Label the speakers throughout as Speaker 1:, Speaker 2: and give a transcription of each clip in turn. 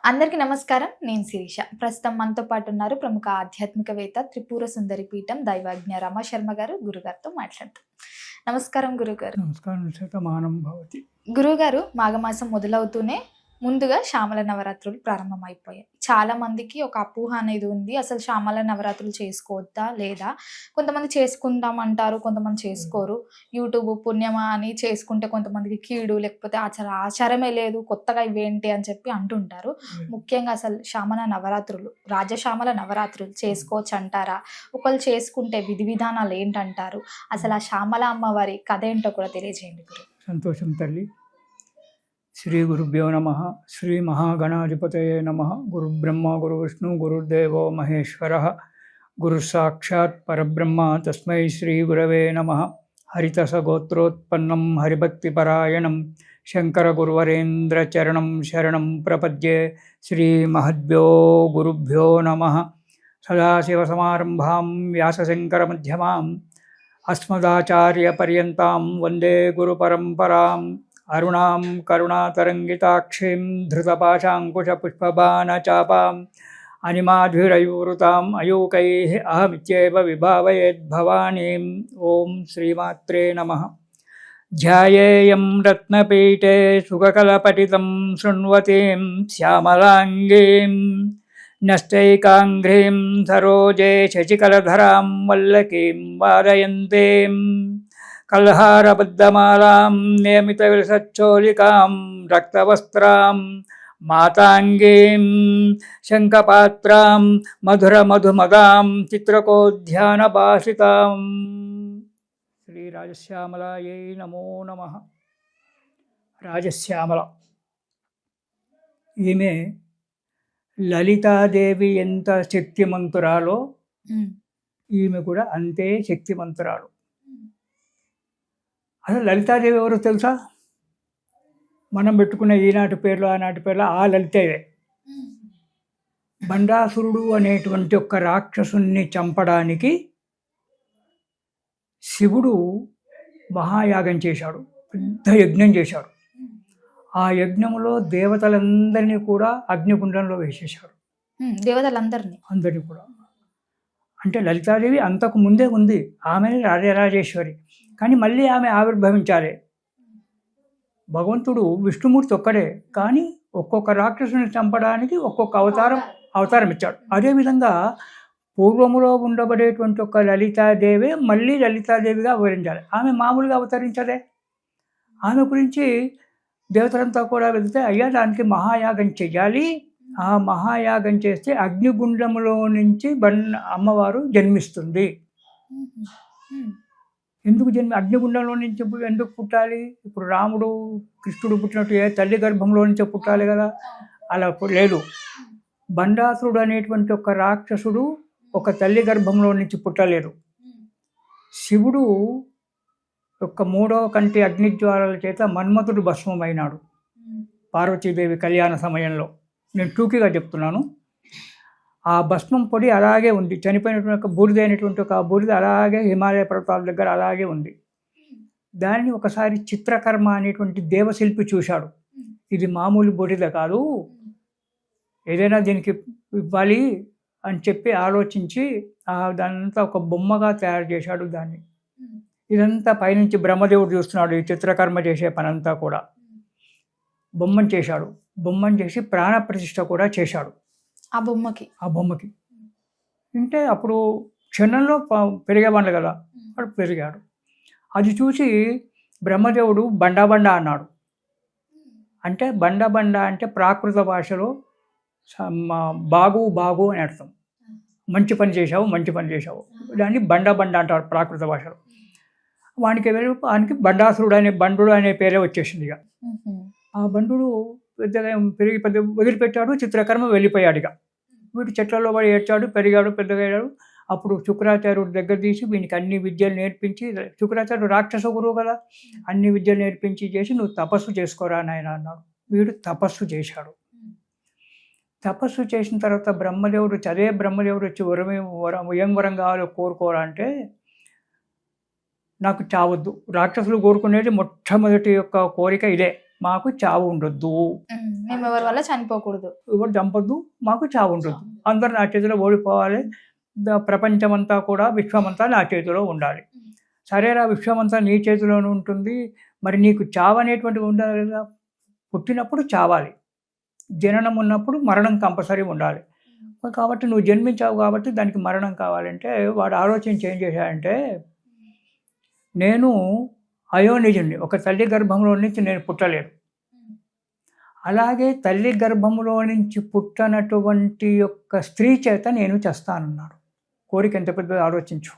Speaker 1: అందరికీ నమస్కారం. నేను శిరీష. ప్రస్తుతం మనతో పాటు ఉన్నారు ప్రముఖ ఆధ్యాత్మికవేత్త, త్రిపుర సుందరి పీఠం దైవజ్ఞ రమాశర్మ గారు. గురుగారితో మాట్లాడతాం. నమస్కారం గురుగారు.
Speaker 2: నమస్కారం. శతమానం భవతి.
Speaker 1: గురుగారు, మాఘమాసం మొదలవుతూనే ముందుగా శ్యామల నవరాత్రులు ప్రారంభమైపోయాయి. చాలా మందికి ఒక అపోహ అనేది ఉంది. అసలు శ్యామల నవరాత్రులు చేసుకోవద్దా లేదా? కొంతమంది చేసుకుందాం అంటారు, కొంతమంది చేసుకోరు. యూట్యూబ్ పుణ్యమా అని చేసుకుంటే కొంతమందికి కీడు, లేకపోతే ఆచారమే లేదు, కొత్తగా ఇవేంటి అని చెప్పి అంటుంటారు. ముఖ్యంగా అసలు శ్యామల నవరాత్రులు, రాజశ్యామల నవరాత్రులు చేసుకోవచ్చు అంటారా? ఒకళ్ళు చేసుకుంటే విధి విధానాలు ఏంటంటారు? అసలు ఆ శ్యామల అమ్మవారి కథ ఏంటో కూడా తెలియజేయండి గురు.
Speaker 2: సంతోషం తల్లి. శ్రీ గురుభ్యో నమ. శ్రీ మహాగణాధిపతయే నమ. గురు బ్రహ్మ గురు విష్ణు గురుదేవో మహేశ్వర. గురు సాక్షాత్ పరబ్రహ్మ తస్మై శ్రీ గురవే నమ. హరితస గోత్రోత్పన్నం హరిభక్తిపరాయణం శంకర గురువరేంద్ర చరణం శరణం ప్రపద్యే. శ్రీ మహద్భ్యో గురుభ్యో నమ. సదాశివసమారంభాం వ్యాసశంకర మధ్యమాం అస్మదాచార్యపర్యంతాం వందే గురుపరంపరాం. అరుణాం కరుణాతరంగితాక్షీం ధృతపాశాంకుశపుష్పబాణచాపాం అనిమాధురైవృతాం అయూకైః అహమిత్యేవ విభావయేద్భవానీం. ఓం శ్రీమాత్రే నమః. ధ్యాయేయం రత్నపీఠే సుఖకలపటితం శృణ్వతీం శ్యామలాంగీం నష్టైకాంఘ్రీం సరోజే శశికలధరాం వల్లకీం వాదయంతీం కల్హారబద్ధమాలాం నియమితవిలసచ్చోళికాం రక్తవస్త్రాం మాతాంగీం శంఖపాత్రాం మధురమధుమదాం చిత్రకోధ్యానభాషితాం. శ్రీ రాజశ్యామలాయై నమో నమః. రాజశ్యామల ఈమె లలితాదేవి ఎంత శక్తిమంతురాలో ఈమె కూడా అంతే శక్తిమంతురాలు. అసలు లలితాదేవి ఎవరో తెలుసా? మనం పెట్టుకున్న ఈనాటి పేర్లు ఆనాటి పేర్లు ఆ లలితేవే. బండాసురుడు అనేటువంటి ఒక రాక్షసుని చంపడానికి శివుడు మహాయాగం చేశాడు, పెద్ద యజ్ఞం చేశాడు. ఆ యజ్ఞంలో దేవతలందరినీ కూడా అగ్నిగుండంలో వేసేశాడు. అందరినీ కూడా. అంటే లలితాదేవి అంతకు ముందే ఉంది, ఆమె రాజరాజేశ్వరి. కానీ మళ్ళీ ఆమె ఆవిర్భవించాలి. భగవంతుడు విష్ణుమూర్తి ఒక్కడే, కానీ ఒక్కొక్క రాక్షసుని చంపడానికి ఒక్కొక్క అవతారం ఇచ్చాడు. అదేవిధంగా పూర్వములో ఉండబడేటువంటి ఒక లలితాదేవే మళ్ళీ లలితాదేవిగా అవతరించాలి. ఆమె మామూలుగా అవతరించదే. ఆమె గురించి దేవతలంతా కూడా వెళితే, అయ్యా దానికి మహాయాగం చెయ్యాలి, ఆ మహాయాగం చేస్తే అగ్నిగుండములో నుంచి అమ్మవారు జన్మిస్తుంది. ఎందుకు అగ్నిగుండంలో నుంచి ఎందుకు పుట్టాలి? ఇప్పుడు రాముడు కృష్ణుడు పుట్టినట్టు తల్లి గర్భంలో నుంచే పుట్టాలి కదా, అలా లేదు. బండాసురుడు అనేటువంటి ఒక రాక్షసుడు ఒక తల్లి గర్భంలో నుంచి పుట్టలేదు. శివుడు యొక్క 3వ కంటి అగ్నిజ్వాలల చేత మన్మథుడు భస్మమైనాడు పార్వతీదేవి కళ్యాణ సమయంలో. నేను టూకీగా చెప్తున్నాను. ఆ భస్మం పొడి అలాగే ఉంది, చనిపోయినటువంటి ఒక బూడిద అయినటువంటి ఒక బూడిద అలాగే హిమాలయ పర్వతాల దగ్గర అలాగే ఉంది. దాన్ని ఒకసారి చిత్రకర్మ అనేటువంటి దేవశిల్పి చూశాడు. ఇది మామూలు బూడిద కాదు, ఏదైనా దీనికి ఇవ్వాలి అని చెప్పి ఆలోచించి దానంతా ఒక బొమ్మగా తయారు చేశాడు దాన్ని. ఇదంతా పైనుంచి బ్రహ్మదేవుడు చూస్తున్నాడు ఈ చిత్రకర్మ చేసే పనంతా కూడా. బొమ్మను చేశాడు. బొమ్మను చేసి ప్రాణప్రతిష్ఠ కూడా చేశాడు ఆ బొమ్మకి. అంటే అప్పుడు క్షణంలో పెరిగేవాళ్ళు కదా, వాడు పెరిగాడు. అది చూసి బ్రహ్మదేవుడు బండా అన్నాడు. అంటే బండ అంటే ప్రాకృత భాషలో బాగు అని అర్థం. మంచి పని చేశావు దాన్ని బండ అంటారు ప్రాకృత భాషలో. వానికి బండాసురుడు బండు అనే పేరే వచ్చేసింది. ఇక ఆ బండు పెద్దగా వదిలిపెట్టాడు, చిత్రకర్మ వెళ్ళిపోయాడు. ఇక వీడు చెట్లలో పడి ఏడ్చాడు, పెరిగాడు, పెద్దగా అయ్యాడు. అప్పుడు శుక్రాచార్యుడు దగ్గర తీసి వీనికి అన్ని విద్యలు నేర్పించి, శుక్రాచార్యుడు రాక్షస గురువు కదా, అన్ని విద్యలు నేర్పించి చేసి నువ్వు తపస్సు చేసుకోరా నాయన అన్నాడు. వీడు తపస్సు చేశాడు. తపస్సు చేసిన తర్వాత బ్రహ్మదేవుడు వచ్చి ఏం వరం కావాలో కోరుకోరా అంటే, నాకు చావద్దు. రాక్షసులు కోరుకునేది మొట్టమొదటి యొక్క కోరిక ఇదే, మాకు చావు ఉండొద్దు,
Speaker 1: మేము ఎవరి వల్ల చనిపోకూడదు,
Speaker 2: ఎవరు చంపొద్దు, మాకు చావు ఉండొద్దు, అందరు నా చేతిలో ఓడిపోవాలి, ప్రపంచమంతా కూడా విశ్వమంతా నా చేతిలో ఉండాలి. సరేరా, విశ్వమంతా నీ చేతిలోనే ఉంటుంది, మరి నీకు చావు అనేటువంటిది ఉండాలి కదా, పుట్టినప్పుడు చావాలి, జననం ఉన్నప్పుడు మరణం కంపల్సరీ ఉండాలి. కాబట్టి నువ్వు జన్మించావు కాబట్టి దానికి మరణం కావాలంటే వాడు ఆలోచించి ఏం చేశాడంటే, నేను అయోనిజుని, ఒక తల్లి గర్భంలో నుంచి నేను పుట్టలేను, అలాగే తల్లి గర్భంలో నుంచి పుట్టనటువంటి యొక్క స్త్రీ చేత నేను చేస్తానన్నాడు. కోరిక ఎంత పెద్దదో ఆలోచించు.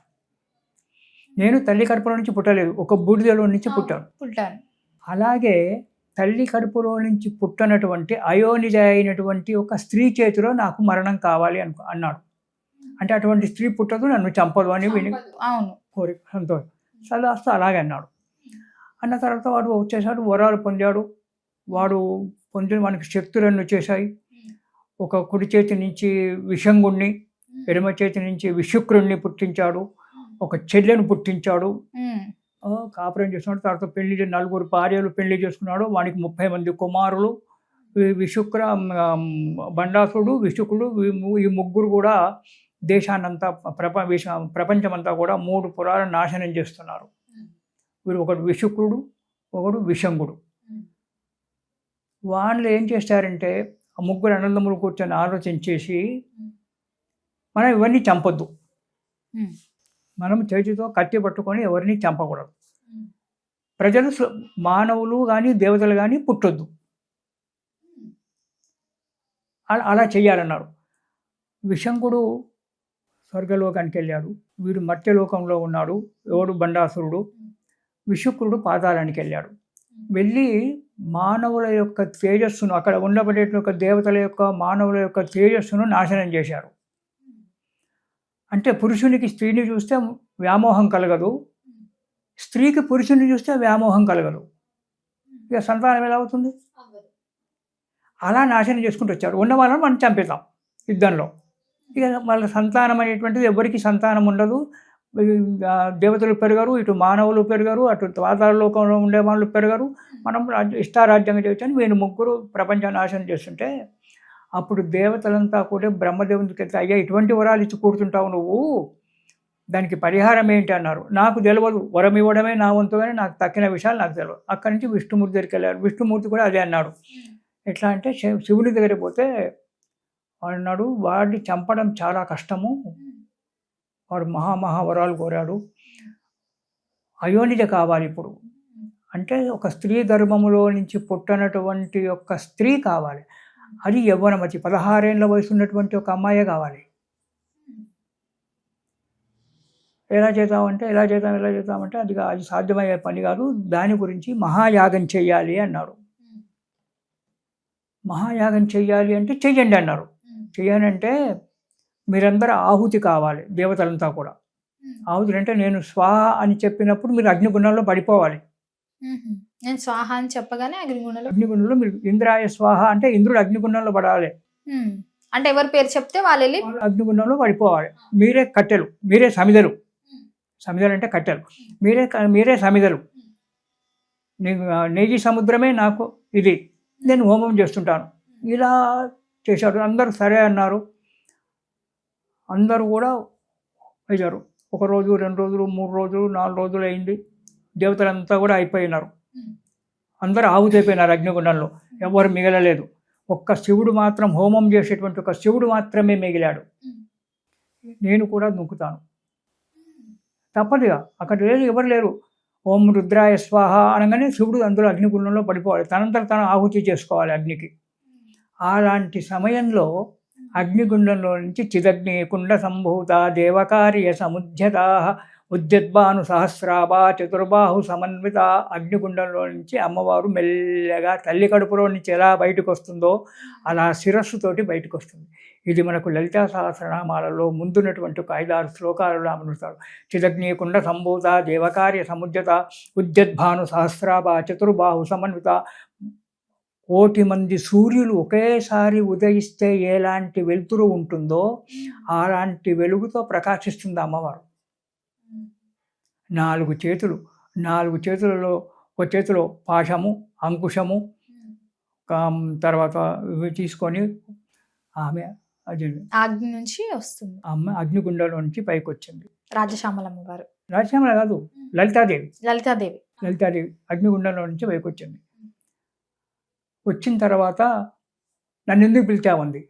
Speaker 2: నేను తల్లి కడుపులో నుంచి పుట్టలేదు, ఒక బూడిదలో నుంచి పుట్టాను. అలాగే తల్లి కడుపులో నుంచి పుట్టనటువంటి అయోనిజ అయినటువంటి ఒక స్త్రీ చేతిలో నాకు మరణం కావాలి అన్నాడు. అంటే అటువంటి స్త్రీ పుట్టదు, నన్ను చంపదు అని విని కోరిక, సంతోషం. సదాస్తు అలాగే అన్నాడు. అన్న తర్వాత వాడు వచ్చేసాడు, వరాలు పొందాడు. వాడు పొందిన వానికి శక్తులన్నీ వచ్చేసాయి. ఒక కుడి చేతి నుంచి విషంగుణ్ణి, ఎడమ చేతి నుంచి విశుక్రుణ్ణి పుట్టించాడు, ఒక చెల్లెను పుట్టించాడు, కాపురం చేస్తున్నాడు. తర్వాత పెళ్లి 4 భార్యలు పెళ్లి చేసుకున్నాడు. వానికి 30 మంది కుమారులు. విశుక్ర, బండాసుడు, విశుకుడు, ఈ ముగ్గురు కూడా దేశాన్నంతా ప్రపంచమంతా కూడా 3 పురాలను నాశనం చేస్తున్నారు. వీడు ఒకడు విశుక్రుడు, ఒకడు విషంగుడు. వాళ్ళు ఏం చేస్తారంటే ఆ ముగ్గురు అన్నదమ్ములు కూర్చొని ఆలోచించేసి, మనం ఇవన్నీ చంపొద్దు, మనం చేతితో కత్తి పట్టుకొని ఎవరిని చంపకూడదు, ప్రజలు మానవులు కానీ దేవతలు కానీ పుట్టొద్దు, అలా చెయ్యాలన్నారు. విశంకుడు స్వర్గలోకానికి వెళ్ళాడు, వీడు మత్స్యలోకంలో ఉన్నాడు, ఎవడు బండాసురుడు. విశుక్రుడు పాతాళానికి వెళ్ళాడు. వెళ్ళి మానవుల యొక్క తేజస్సును, అక్కడ ఉండబడే దేవతల యొక్క మానవుల యొక్క తేజస్సును నాశనం చేశారు. అంటే పురుషునికి స్త్రీని చూస్తే వ్యామోహం కలగదు, స్త్రీకి పురుషుని చూస్తే వ్యామోహం కలగదు, ఇక సంతానం ఎలా అవుతుంది? అలా నాశనం చేసుకుంటూ వచ్చారు. ఉన్న వాళ్ళని మనం చంపేద్దాం యుద్ధంలో. ఇక వాళ్ళ సంతానం అనేటువంటిది ఎవరికి సంతానం ఉండదు. దేవతలు పెరగరు, ఇటు మానవులు పెరగరు, అటు పాతాళ లోకంలో ఉండే వాళ్ళు పెరగరు. మనం ఇష్టారాజ్యంగా చేయొచ్చని వీళ్ళు ముగ్గురు ప్రపంచాన్ని నాశనం చేస్తుంటే, అప్పుడు దేవతలంతా కూడా బ్రహ్మదేవునికి వెళ్తే, అయ్యా ఇటువంటి వరాలు ఇచ్చి కూర్చుంటావు నువ్వు, దానికి పరిహారం ఏంటి అన్నారు. నాకు తెలియదు, వరం ఇవ్వడమే నా వంతు, కానీ నాకు తక్కిన విషయాలు నాకు తెలియదు. అక్కడి నుంచి విష్ణుమూర్తి దగ్గరికి వెళ్ళారు. విష్ణుమూర్తి కూడా అదే అన్నాడు. ఎట్లా అంటే, శివుని దగ్గరికి పోతే వాడు అన్నాడు, వాడిని చంపడం చాలా కష్టము, వాడు మహావరాలు కోరాడు, అయోనిజ కావాలి ఇప్పుడు. అంటే ఒక స్త్రీ గర్భములో నుంచి పుట్టనటువంటి ఒక స్త్రీ కావాలి, అది యవ్వనమతి, 16 ఏళ్ళ వయసు ఉన్నటువంటి ఒక అమ్మాయే కావాలి. ఎలా చేద్దామంటే అది సాధ్యమయ్యే పని కాదు, దాని గురించి మహాయాగం చెయ్యాలి అన్నాడు. మహాయాగం చెయ్యాలి అంటే చెయ్యండి అన్నారు. చెయ్యనంటే మీరందరూ ఆహుతి కావాలి, దేవతలంతా కూడా. ఆహుతి అంటే నేను స్వాహ అని చెప్పినప్పుడు మీరు అగ్నిగుండంలో పడిపోవాలి.
Speaker 1: నేను స్వాహ అని చెప్పగానే
Speaker 2: అగ్నిగుండంలో మీరు ఇంద్రాయ స్వాహ అంటే ఇంద్రుడు అగ్నిగుండంలో పడాలి.
Speaker 1: అంటే ఎవరి పేరు చెప్తే వాళ్ళు వెళ్ళి
Speaker 2: అగ్నిగుండంలో పడిపోవాలి. మీరే కట్టెలు, మీరే సమిదలు. సమిదలు అంటే కట్టెలు, మీరే సమిదలు. నేజీ సముద్రమే నాకు ఇది, నేను హోమం చేస్తుంటాను. ఇలా చేశారు. అందరూ సరే అన్నారు. అందరూ కూడా అయ్యారు. 1 రోజు, 2 రోజులు, 3 రోజులు, 4 రోజులు అయింది. దేవతలంతా కూడా అయిపోయినారు. అందరూ ఆహుతైపోయినారు అగ్నిగుండంలో, ఎవరు మిగలలేదు. ఒక్క శివుడు మాత్రం, హోమం చేసేటువంటి ఒక శివుడు మాత్రమే మిగిలాడు. నేను కూడా దుంకుతాను, తప్పదుగా, అక్కడ లేదు, ఎవరు లేరు. ఓం రుద్రాయ స్వాహ అనగానే శివుడు అందులో అగ్నిగుండంలో పడిపోవాలి, తనంతట తను ఆహుతి చేసుకోవాలి అగ్నికి. అలాంటి సమయంలో అగ్నిగుండంలో నుంచి చిదగ్ని కుండ సంభూత దేవకార్య సముద్యత ఉద్యద్భాను సహస్రాభ చతుర్బాహు సమన్విత. అగ్నిగుండంలో నుంచి అమ్మవారు మెల్లగా తల్లి కడుపులో నుంచి ఎలా బయటకు వస్తుందో అలా శిరస్సుతోటి బయటకు వస్తుంది. ఇది మనకు లలితా సహస్రనామాలలో ముందున్నటువంటి ఒక 5-6 శ్లోకాలలో అమలుతారు. చిదగ్ని కుండ సంభూత దేవకార్య సముద్యత ఉద్యద్భాను సహస్రాభ చతుర్బాహు సమన్విత. 1,000,000 మంది సూర్యులు ఒకేసారి ఉదయిస్తే ఎలాంటి వెలుతురు ఉంటుందో అలాంటి వెలుగుతో ప్రకాశిస్తుంది అమ్మవారు. 4 చేతులు, 4 చేతులలో ఒక చేతిలో పాశము, అంకుశము, తర్వాత ఇవి తీసుకొని ఆమె అది
Speaker 1: ఆగ్ని నుంచి వస్తుంది
Speaker 2: అమ్మ అగ్నిగుండంలో నుంచి పైకి వచ్చింది.
Speaker 1: రాజశ్యామలమ్మ వారు.
Speaker 2: రాజశ్యామల కాదు, లలితాదేవి.
Speaker 1: లలితాదేవి.
Speaker 2: లలితాదేవి అగ్నిగుండంలో నుంచి పైకి వచ్చింది. వచ్చిన తర్వాత నన్ను ఎందుకు పిలిచామంది.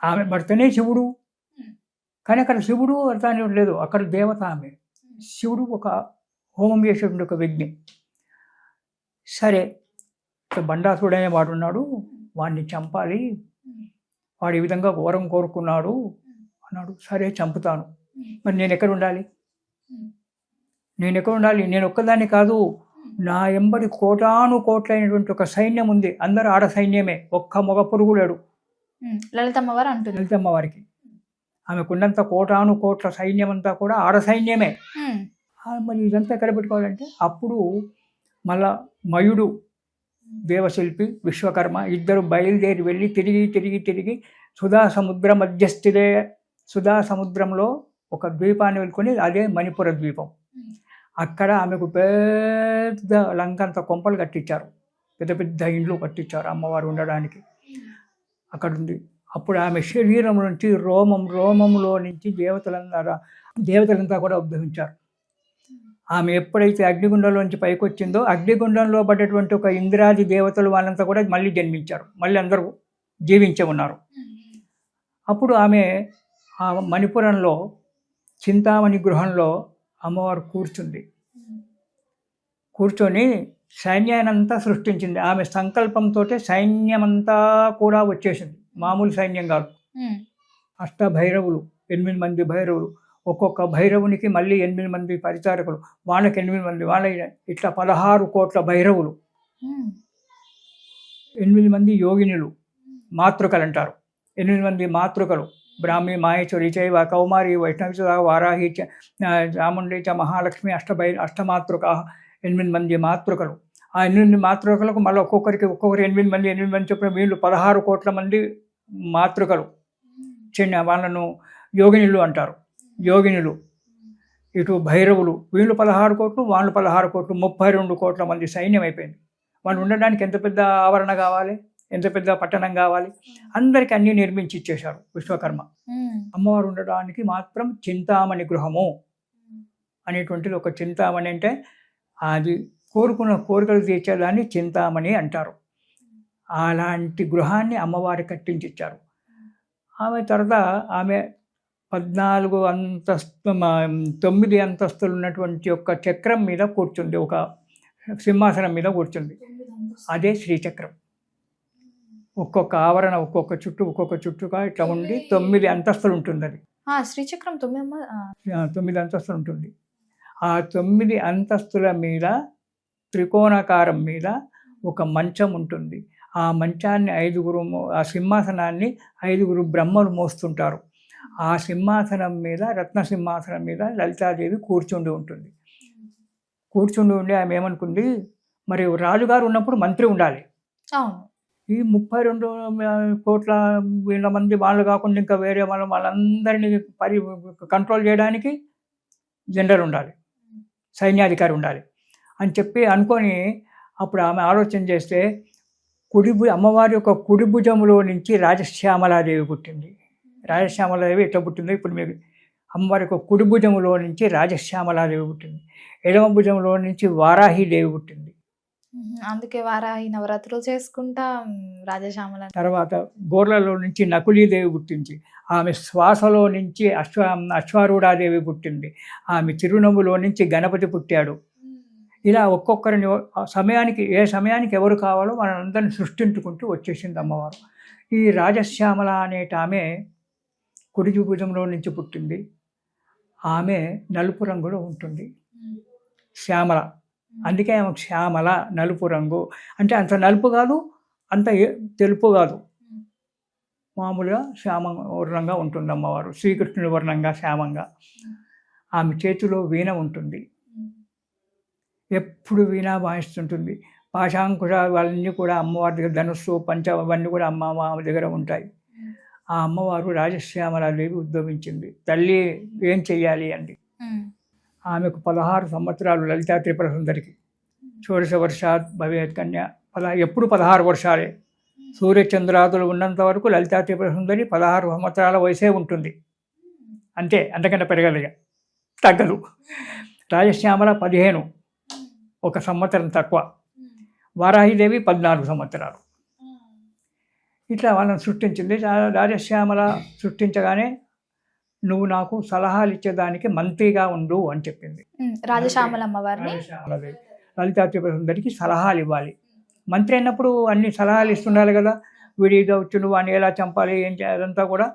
Speaker 2: ఆమె భర్తనే శివుడు, కానీ అక్కడ శివుడు అర్థాన్ని లేదు, అక్కడ దేవత ఆమె. శివుడు ఒక హోమం చేసేటువంటి ఒక వ్యక్తి. సరే, బండాసురుడు అనే వాడు ఉన్నాడు, వాడిని చంపాలి, వాడు ఈ విధంగా ఘోరం కోరుకున్నాడు అన్నాడు. సరే చంపుతాను. మరి నేను ఎక్కడ ఉండాలి? నేను ఒక్కదాన్ని కాదు, నా ఎంబడి కోటాను కోట్లైనటువంటి ఒక సైన్యం ఉంది. అందరూ ఆడ సైన్యమే, ఒక్క మగ పురుగు లేడు.
Speaker 1: లలితమ్మవారు అంటుంది.
Speaker 2: లలితమ్మవారికి ఆమెకున్నంత కోటాను కోట్ల సైన్యం అంతా కూడా ఆడ సైన్యమే. మరి ఇదంతా ఎక్కడ పెట్టుకోవాలంటే అప్పుడు మళ్ళా మయుడు, దేవశిల్పి, విశ్వకర్మ ఇద్దరు బయలుదేరి వెళ్ళి తిరిగి సుధా సముద్ర మధ్యస్థిదే, సుధా సముద్రంలో ఒక ద్వీపాన్ని వెళ్ళుకొని, అదే మణిపుర ద్వీపం. అక్కడ ఆమెకు పెద్ద లంకంత కొంపలు కట్టించారు, పెద్ద పెద్ద ఇండ్లు కట్టించారు అమ్మవారు ఉండడానికి. అక్కడ ఉంది. అప్పుడు ఆమె శరీరం నుంచి రోమంలో నుంచి దేవతలంతా కూడా ఉద్భవించారు. ఆమె ఎప్పుడైతే అగ్నిగుండంలోంచి పైకి వచ్చిందో, అగ్నిగుండంలో పడ్డటువంటి ఒక ఇంద్రాది దేవతలు వాళ్ళంతా కూడా మళ్ళీ జన్మించారు, మళ్ళీ అందరూ జీవించే ఉన్నారు. అప్పుడు ఆమె ఆ మణిపురంలో చింతామణి గృహంలో అమ్మవారు కూర్చొని సైన్యానంతా సృష్టించింది. ఆమె సంకల్పంతో సైన్యమంతా కూడా వచ్చేసింది, మామూలు సైన్యం కాదు. అష్టభైరవులు, 8 మంది భైరవులు, ఒక్కొక్క భైరవునికి మళ్ళీ 8 మంది పరిచారకులు, వాళ్ళకి 8 మంది, వాళ్ళ ఇట్లా 16 కోట్ల భైరవులు, 8 మంది యోగినులు, మాతృకలు అంటారు. 8 మంది మాతృకలు, బ్రాహ్మి, మాహేశ్వరి, చైవ, కౌమారి, వైష్ణవి, వారాహి, చాముండి, మహాలక్ష్మి, అష్టమాతృక, 8 మంది మాతృకలు. ఆ 8 మాతృకలకు మళ్ళీ ఒక్కొక్కరు 8 మంది చెప్పిన వీళ్ళు 16 కోట్ల మంది మాతృకలు, చిన్న వాళ్ళను యోగినులు అంటారు. యోగినులు, ఇటు భైరవులు, వీళ్ళు 16 కోట్లు, వాళ్ళు 16 కోట్లు, 32 కోట్ల మంది సైన్యం అయిపోయింది. వాళ్ళు ఉండడానికి ఎంత పెద్ద ఆవరణ కావాలి, ఎంత పెద్ద పట్టణం కావాలి. అందరికీ అన్నీ నిర్మించి ఇచ్చేశారు విశ్వకర్మ. అమ్మవారు ఉండడానికి మాత్రం చింతామణి గృహము అనేటువంటిది ఒక చింతామణి అంటే అది కోరుకున్న కోరికలు తీర్చేదాన్ని చింతామణి అంటారు. అలాంటి గృహాన్ని అమ్మవారి కట్టించి ఇచ్చారు. ఆమె తర్వాత ఆమె 14 అంతస్తు 9 అంతస్తులు ఉన్నటువంటి ఒక చక్రం మీద కూర్చుంది, ఒక సింహాసనం మీద కూర్చుంది. అదే శ్రీచక్రం. ఒక్కొక్క ఆవరణ ఒక్కొక్క చుట్టుగా ఇట్లా ఉండి 9 అంతస్తులు ఉంటుంది. అది
Speaker 1: శ్రీచక్రం
Speaker 2: 9 అంతస్తులు ఉంటుంది. ఆ 9 అంతస్తుల మీద త్రికోణాకారం మీద ఒక మంచం ఉంటుంది. ఆ మంచాన్ని 5గురు, ఆ సింహాసనాన్ని 5గురు బ్రహ్మలు మోస్తుంటారు. ఆ సింహాసనం మీద, రత్న సింహాసనం మీద లలితాదేవి కూర్చుండి ఉంటుంది. కూర్చుండి ఉండి ఆమె ఏమనుకుంది, మరి రాజుగారు ఉన్నప్పుడు మంత్రి ఉండాలి. ఈ 32 కోట్ల వీళ్ళ మంది వాళ్ళు కాకుండా ఇంకా వేరే వాళ్ళందరినీ కంట్రోల్ చేయడానికి జనరల్ ఉండాలి, సైన్యాధికారి ఉండాలి అని చెప్పి అనుకొని అప్పుడు ఆమె ఆలోచన చేస్తే అమ్మవారి యొక్క కుడి భుజములో నుంచి రాజశ్యామలాదేవి పుట్టింది. రాజశ్యామలాదేవి ఎట్లా పుట్టిందో ఇప్పుడు మీకు, అమ్మవారి యొక్క కుడి భుజములో నుంచి రాజశ్యామలాదేవి పుట్టింది. ఎడమ భుజంలో నుంచి వారాహిదేవి పుట్టింది.
Speaker 1: అందుకే వారాహి నవరాత్రులు చేసుకుంటా రాజశ్యామల.
Speaker 2: తర్వాత గోర్లలో నుంచి నకులీదేవి పుట్టింది. ఆమె శ్వాసలో నుంచి అశ్వారూఢాదేవి పుట్టింది. ఆమె చిరునవ్వులో నుంచి గణపతి పుట్టాడు. ఇలా ఒక్కొక్కరిని ఏ సమయానికి ఎవరు కావాలో మనందరిని సృష్టించుకుంటూ వచ్చేసింది అమ్మవారు. ఈ రాజశ్యామల అనేట ఆమె కుడి భుజంలో నుంచి పుట్టింది. ఆమె నలుపు రంగులో ఉంటుంది, శ్యామల. అందుకే ఆమె శ్యామల, నలుపు రంగు. అంటే అంత నలుపు కాదు, అంత తెలుపు కాదు, మామూలుగా శ్యామ వర్ణంగా ఉంటుంది అమ్మవారు, శ్రీకృష్ణుడి వర్ణంగా శ్యామంగా. ఆమె చేతిలో వీణ ఉంటుంది, ఎప్పుడు వీణ వాయిస్తుంటుంది. పాశాంకుశ అవన్నీ కూడా అమ్మవారి దగ్గర, ధనుస్సు, పంచ అవన్నీ కూడా అమ్మ దగ్గర ఉంటాయి. ఆ అమ్మవారు రాజశ్యామలాదేవి ఉద్భవించింది. తల్లి ఏం చెయ్యాలి అండి. ఆమెకు 16 సంవత్సరాలు, లలితా త్రిపుర సుందరికి. షోడశ వర్షాత్ భవేత్ కన్య, ఎప్పుడు 16 వర్షాలే. సూర్యచంద్రాదులు ఉన్నంత వరకు లలితా త్రిపుర సుందరి 16 సంవత్సరాల వయసే ఉంటుంది. అంతే, అంతకంటే పెరగలిగా తగ్గదు. రాజశ్యామల 15, 1 సంవత్సరం తక్కువ. వారాహిదేవి 14 సంవత్సరాలు. ఇట్లా వాళ్ళని సృష్టించింది. రాజశ్యామల సృష్టించగానే నువ్వు నాకు సలహాలు ఇచ్చేదానికి మంత్రిగా ఉండు అని చెప్పింది.
Speaker 1: రాజశ్యామల అమ్మవారిని
Speaker 2: రాజశ్యామలదేవి లలితా త్రిపుర సుందరికి సలహాలు ఇవ్వాలి. మంత్రి అయినప్పుడు అన్ని సలహాలు ఇస్తుండాలి కదా. విడిగా వచ్చి నువ్వు అని ఎలా చంపాలి, ఏం చేయాలంతా కూడా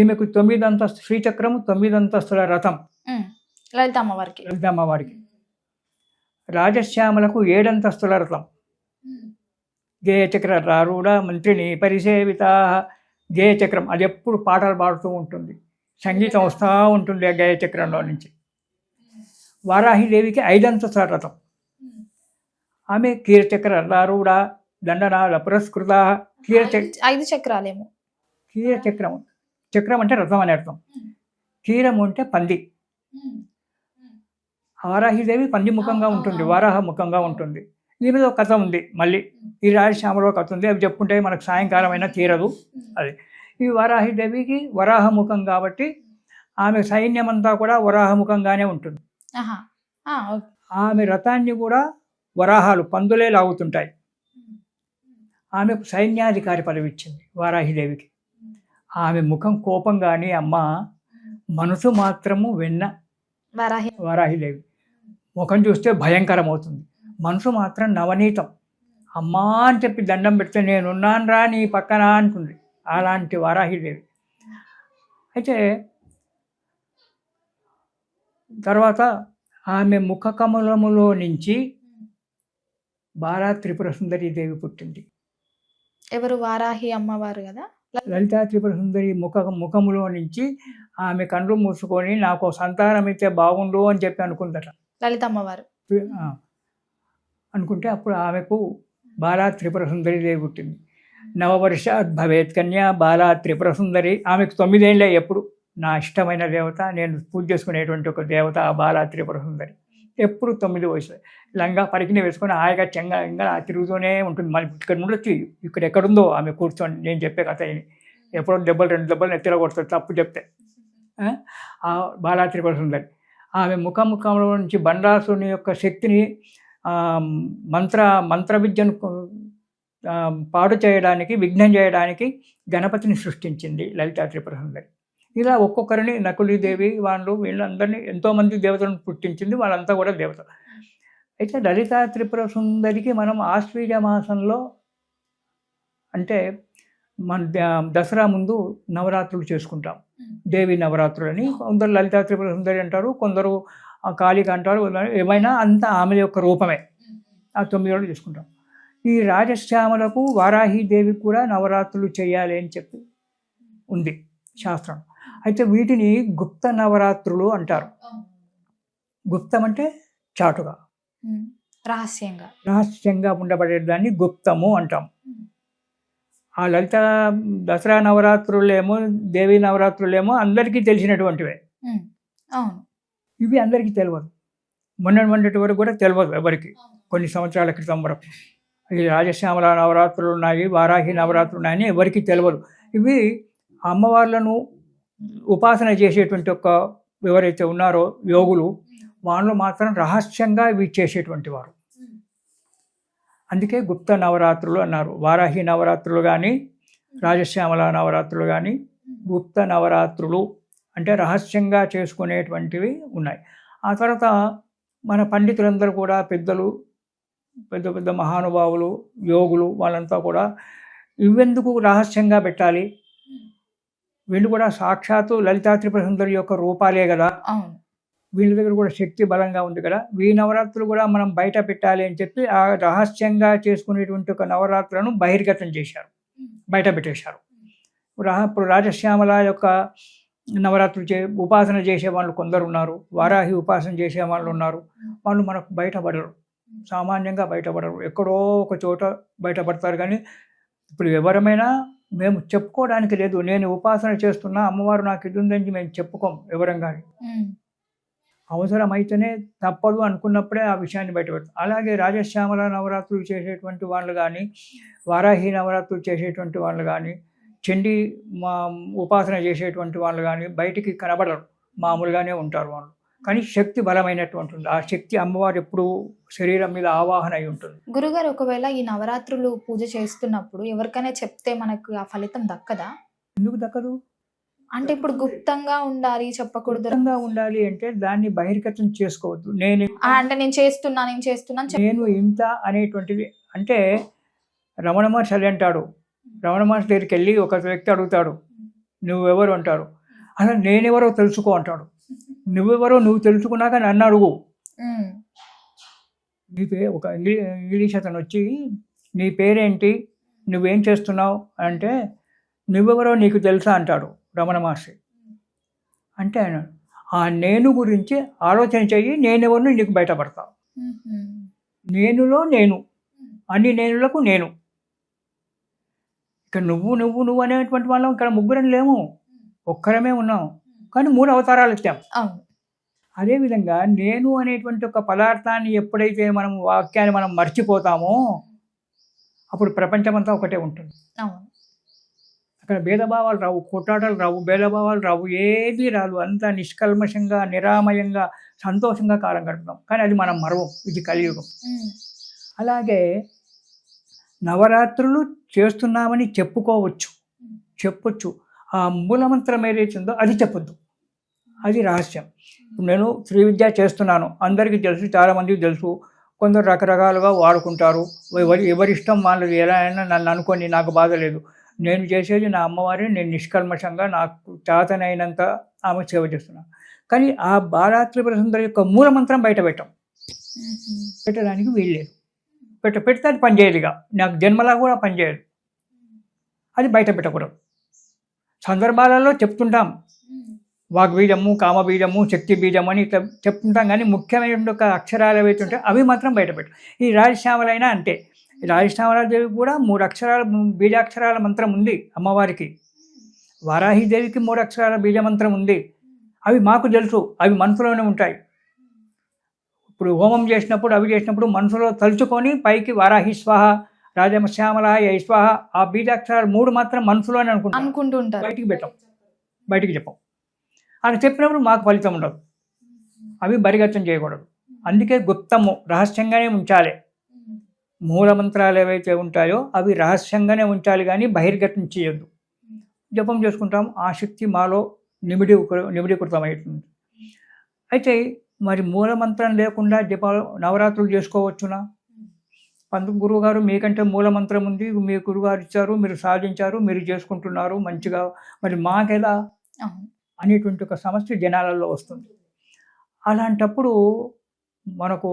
Speaker 2: ఈమెకు 9 అంతస్తు శ్రీచక్రము, 9 అంతస్తుల రథం
Speaker 1: లలిత అమ్మవారికి. రాజశ్యామలకు 7 అంతస్తుల రథం. గేయచక్ర రారూఢ మంత్రిని పరిసేవిత. గేయచక్రం అది ఎప్పుడు పాటలు పాడుతూ ఉంటుంది, సంగీతం వస్తూ ఉంటుంది ఆ గేయచక్రంలో నుంచి. వారాహిదేవికి 5 అంతస్తుల రథం. ఆమె కీరచక్ర రారూఢ దండనాల పురస్కృత. 5 చక్రాలేమో.
Speaker 2: కీరచక్రం, చక్రం అంటే రథం అని అర్థం. కీరము అంటే పంది. వారాహిదేవి పంది ముఖంగా ఉంటుంది, వారాహ ముఖంగా ఉంటుంది. ఈమెదో కథ ఉంది, మళ్ళీ ఈ రాజశ్యామలో కథ ఉంది. అవి చెప్పుకుంటే మనకు సాయంకాలం అయినా తీరదు. అది ఈ వారాహిదేవికి వరాహముఖం కాబట్టి ఆమె సైన్యం అంతా కూడా వరాహముఖంగానే ఉంటుంది. ఆమె రథాన్ని కూడా వరాహాలు పందులే లాగుతుంటాయి. ఆమెకు సైన్యాధికారి పదవి ఇచ్చింది వారాహిదేవికి. ఆమె ముఖం కోపం కానీ అమ్మ, మనసు మాత్రము వెన్న. వారాహిదేవి ముఖం చూస్తే భయంకరం అవుతుంది, మనసు మాత్రం నవనీతం. అమ్మా అని చెప్పి దండం పెడితే నేనున్నాను రా నీ పక్కన అంటుంది. అలాంటి వారాహిదేవి. అయితే తర్వాత ఆమె ముఖ కమలములో నుంచి బాలా త్రిపుర సుందరి దేవి పుట్టింది.
Speaker 1: ఎవరు? వారాహి అమ్మవారు కదా.
Speaker 2: లలితా త్రిపుర సుందరి ముఖములో నుంచి ఆమె కళ్ళు మూసుకొని నాకు సంతానం అయితే బాగుండు అని చెప్పి అనుకుందట
Speaker 1: లలిత అమ్మవారు.
Speaker 2: అనుకుంటే అప్పుడు ఆమెకు బాలా త్రిపుర సుందరి దేవి పుట్టింది. నవవర్షాత్ భవేత్ కన్యా బాలా త్రిపుర సుందరి. ఆమెకు 9 ఏళ్ళే. ఎప్పుడు నా ఇష్టమైన దేవత, నేను పూజ చేసుకునేటువంటి ఒక దేవత ఆ బాలా త్రిపుర సుందరి. ఎప్పుడు 9 వయసు లంగా పరికిని వేసుకొని హాయిగా చెంగా తిరుగుతూనే ఉంటుంది. మరి ఇక్కడ నుండి వచ్చి ఇక్కడ ఎక్కడుందో ఆమె కూర్చొని నేను చెప్పే కథ అయిన ఎప్పుడో 2 దెబ్బలు నెత్తిలో కొడుతుంది తప్పు చెప్తే. ఆ బాలా త్రిపుర సుందరి ఆమె ముఖంలో నుంచి బండాసుని యొక్క శక్తిని మంత్ర విద్యను పాడు చేయడానికి, విఘ్నం చేయడానికి గణపతిని సృష్టించింది లలితా త్రిపుర సుందరి. ఇలా ఒక్కొక్కరిని నకులీదేవి వీళ్ళందరినీ ఎంతోమంది దేవతలను పుట్టించింది. వాళ్ళంతా కూడా దేవతలు. అయితే లలితా త్రిపుర సుందరికి మనం ఆశ్వీజ మాసంలో, అంటే మన దసరా ముందు నవరాత్రులు చేసుకుంటాం, దేవి నవరాత్రులని. కొందరు లలితా త్రిపుర సుందరి అంటారు, కొందరు కాళిక అంటారు. ఏమైనా అంతా ఆమె యొక్క రూపమే. ఆ 9 రోజులు చేసుకుంటాం. ఈ రాజశ్యామలకు వారాహిదేవి కూడా నవరాత్రులు చేయాలి అని చెప్పి ఉంది శాస్త్రం. అయితే వీటిని గుప్త నవరాత్రులు అంటారు. గుప్తం అంటే చాటుగా, రహస్యంగా ఉండబడేదాన్ని గుప్తము అంటాం. ఆ లలిత దసరా నవరాత్రులేమో, దేవి నవరాత్రులేమో అందరికీ తెలిసినటువంటివే. ఇవి అందరికీ తెలియదు. మొన్నటి వరకు కూడా తెలియదు ఎవరికి. కొన్ని సంవత్సరాల క్రితం వరకు ఈ రాజశ్యామల నవరాత్రులు ఉన్నాయి, వారాహి నవరాత్రులు ఉన్నాయని ఎవరికి తెలియదు. ఇవి అమ్మవార్లను ఉపాసన చేసేటువంటి ఒక ఎవరైతే ఉన్నారో యోగులు, వాళ్ళు మాత్రం రహస్యంగా ఇవి చేసేటువంటి వారు. అందుకే గుప్త నవరాత్రులు అన్నారు. వారాహి నవరాత్రులు కానీ, రాజశ్యామల నవరాత్రులు కానీ గుప్త నవరాత్రులు అంటే రహస్యంగా చేసుకునేటువంటివి ఉన్నాయి. ఆ తర్వాత మన పండితులందరూ కూడా పెద్దలు, పెద్ద పెద్ద మహానుభావులు, యోగులు, వాళ్ళంతా కూడా ఇవెందుకు రహస్యంగా పెట్టాలి, వీళ్ళు కూడా సాక్షాత్తు లలితా త్రిపుర సుందరి యొక్క రూపాలే కదా, వీళ్ళ దగ్గర కూడా శక్తి బలంగా ఉంది కదా, ఈ నవరాత్రులు కూడా మనం బయట పెట్టాలి అని చెప్పి ఆ రహస్యంగా చేసుకునేటువంటి ఒక నవరాత్రులను బహిర్గతం చేశారు, బయట పెట్టేశారు. ఇప్పుడు రాజశ్యామల యొక్క నవరాత్రులు ఉపాసన చేసే వాళ్ళు కొందరు ఉన్నారు, వారాహి ఉపాసన చేసే వాళ్ళు ఉన్నారు. వాళ్ళు మనకు బయటపడరు, సామాన్యంగా బయటపడరు, ఎక్కడో ఒక చోట బయటపడతారు. కానీ ఇప్పుడు ఎవరమైనా మేము చెప్పుకోవడానికి లేదు, నేను ఉపాసన చేస్తున్నా, అమ్మవారు నాకు ఇది ఉందని మేము చెప్పుకోం ఎవరం. కానీ అవసరమైతేనే తప్పదు అనుకున్నప్పుడే ఆ విషయాన్ని బయటపెడతాం. అలాగే రాజశ్యామల నవరాత్రులు చేసేటువంటి వాళ్ళు కానీ, వారాహి నవరాత్రులు చేసేటువంటి వాళ్ళు కానీ, చండీ మా ఉపాసన చేసేటువంటి వాళ్ళు కానీ బయటికి కనబడరు. మామూలుగానే ఉంటారు వాళ్ళు. కానీ శక్తి బలమైనటువంటి ఉంటుంది. ఆ శక్తి అమ్మవారు ఎప్పుడూ శరీరం మీద ఆవాహన అయి ఉంటుంది.
Speaker 1: గురుగారు ఒకవేళ ఈ నవరాత్రులు పూజ చేస్తున్నప్పుడు ఎవరికైనా చెప్తే మనకు ఆ ఫలితం దక్కదా?
Speaker 2: ఎందుకు దక్కదు?
Speaker 1: అంటే ఇప్పుడు గుప్తంగా ఉండాలి, చెప్పకూడదు.
Speaker 2: దూరంగా ఉండాలి అంటే దాన్ని బహిర్గతం చేసుకోవద్దు.
Speaker 1: అంటే నేను చేస్తున్నాను
Speaker 2: నేను ఇంత అనేటువంటిది అంటే రమణ మహర్షి అది అంటాడు. రమణ మహర్షి దగ్గరికి వెళ్ళి ఒక వ్యక్తి అడుగుతాడు, నువ్వెవరు అంటారు. అసలు నేనెవరో తెలుసుకో అంటాడు. నువ్వెవరో నువ్వు తెలుసుకున్నాక నన్ను అడుగు. నీ ఒక ఇంగ్లీష్ అతను వచ్చి నీ పేరేంటి, నువ్వేం చేస్తున్నావు అంటే నువ్వెవరో నీకు తెలుసా అంటాడు రమణ మహర్షి. అంటే ఆయన ఆ నేను గురించి ఆలోచన చెయ్యి, నేనెవరిని నీకు బయటపడతావు. నేనులో నేను, అన్ని నేనులకు నేను. ఇక్కడ నువ్వు నువ్వు నువ్వు అనేటువంటి వాళ్ళం ఇక్కడ ముగ్గురం లేము, ఒక్కరమే ఉన్నాం. కానీ 3 అవతారాలు ఇచ్చాం. అదేవిధంగా నేను అనేటువంటి ఒక పదార్థాన్ని ఎప్పుడైతే మనం వాక్యాన్ని మనం మర్చిపోతామో అప్పుడు ప్రపంచమంతా ఒకటే ఉంటుంది. అక్కడ భేదభావాలు రావు, కొట్లాటలు రావు, భేదభావాలు రావు, ఏది రాదు. అంతా నిష్కల్మషంగా నిరామయంగా సంతోషంగా కాలం గడుపుతాం. కానీ అది మనం మరవం. ఇది కలియుగం. అలాగే నవరాత్రులు చేస్తున్నామని చెప్పొచ్చు. ఆ మూలమంత్రం ఏదైతుందో అది చెప్పొద్దు. అది రహస్యం. నేను శ్రీ విద్య చేస్తున్నాను, అందరికీ తెలుసు, చాలామందికి తెలుసు. కొందరు రకరకాలుగా వాడుకుంటారు. ఎవరిష్టం వాళ్ళది. ఎలా అయినా నన్ను అనుకోని, నాకు బాధ లేదు. నేను చేసేది నా అమ్మవారిని నేను నిష్కల్మషంగా నాకు చేతనైనంత ఆమె సేవ చేస్తున్నాను. కానీ ఆ బాలాత్రిపుర సుందరి యొక్క మూలమంత్రం బయట పెట్టడానికి వీల్లేదు. పెడితే అది పనిచేయదుగా, నాకు జన్మలా కూడా పనిచేయదు. అది బయట పెట్టకూడదు. సందర్భాలలో చెప్తుంటాం, వాగ్బీజము, కామబీజము, శక్తి బీజము అని ఇట్లా చెప్తుంటాం. కానీ ముఖ్యమైన ఒక అక్షరాలు ఏవైతే ఉంటాయో అవి మాత్రం బయటపెట్టు. ఈ రాజశ్యామలైనా అంతే. రాజశ్యామలాదేవి కూడా 3 అక్షరాల బీజాక్షరాల మంత్రం ఉంది అమ్మవారికి. వారాహిదేవికి 3 అక్షరాల బీజమంత్రం ఉంది. అవి మాకు తెలుసు, అవి మనసులోనే ఉంటాయి. ఇప్పుడు హోమం చేసినప్పుడు అవి చేసినప్పుడు మనసులో తలుచుకొని పైకి వారాహి స్వాహ, రాజశ్యామల స్వాహ, ఆ బీజాక్షరాలు 3 మాత్రం మనసులోనే అనుకుంటుంటారు. బయటికి చెప్పం. అది చెప్పినప్పుడు మాకు ఫలితం ఉండదు. అవి బహిర్గతం చేయకూడదు. అందుకే గుప్తము, రహస్యంగానే ఉంచాలి. మూలమంత్రాలు ఏవైతే ఉంటాయో అవి రహస్యంగానే ఉంచాలి, కానీ బహిర్గతం చేయొద్దు. జపం చేసుకుంటాం, ఆ శక్తి మాలో నిమిడీకృతమవుతుంది. అయితే మరి మూలమంత్రం లేకుండా జపాలు నవరాత్రులు చేసుకోవచ్చునా? గురువుగారు మీకంటే మూలమంత్రం ఉంది, మీ గురువుగారు ఇచ్చారు, మీరు సాధించారు, మీరు చేసుకుంటున్నారు మంచిగా, మరి మాకెలా అనేటువంటి ఒక సమస్య జనాలలో వస్తుంది. అలాంటప్పుడు మనకు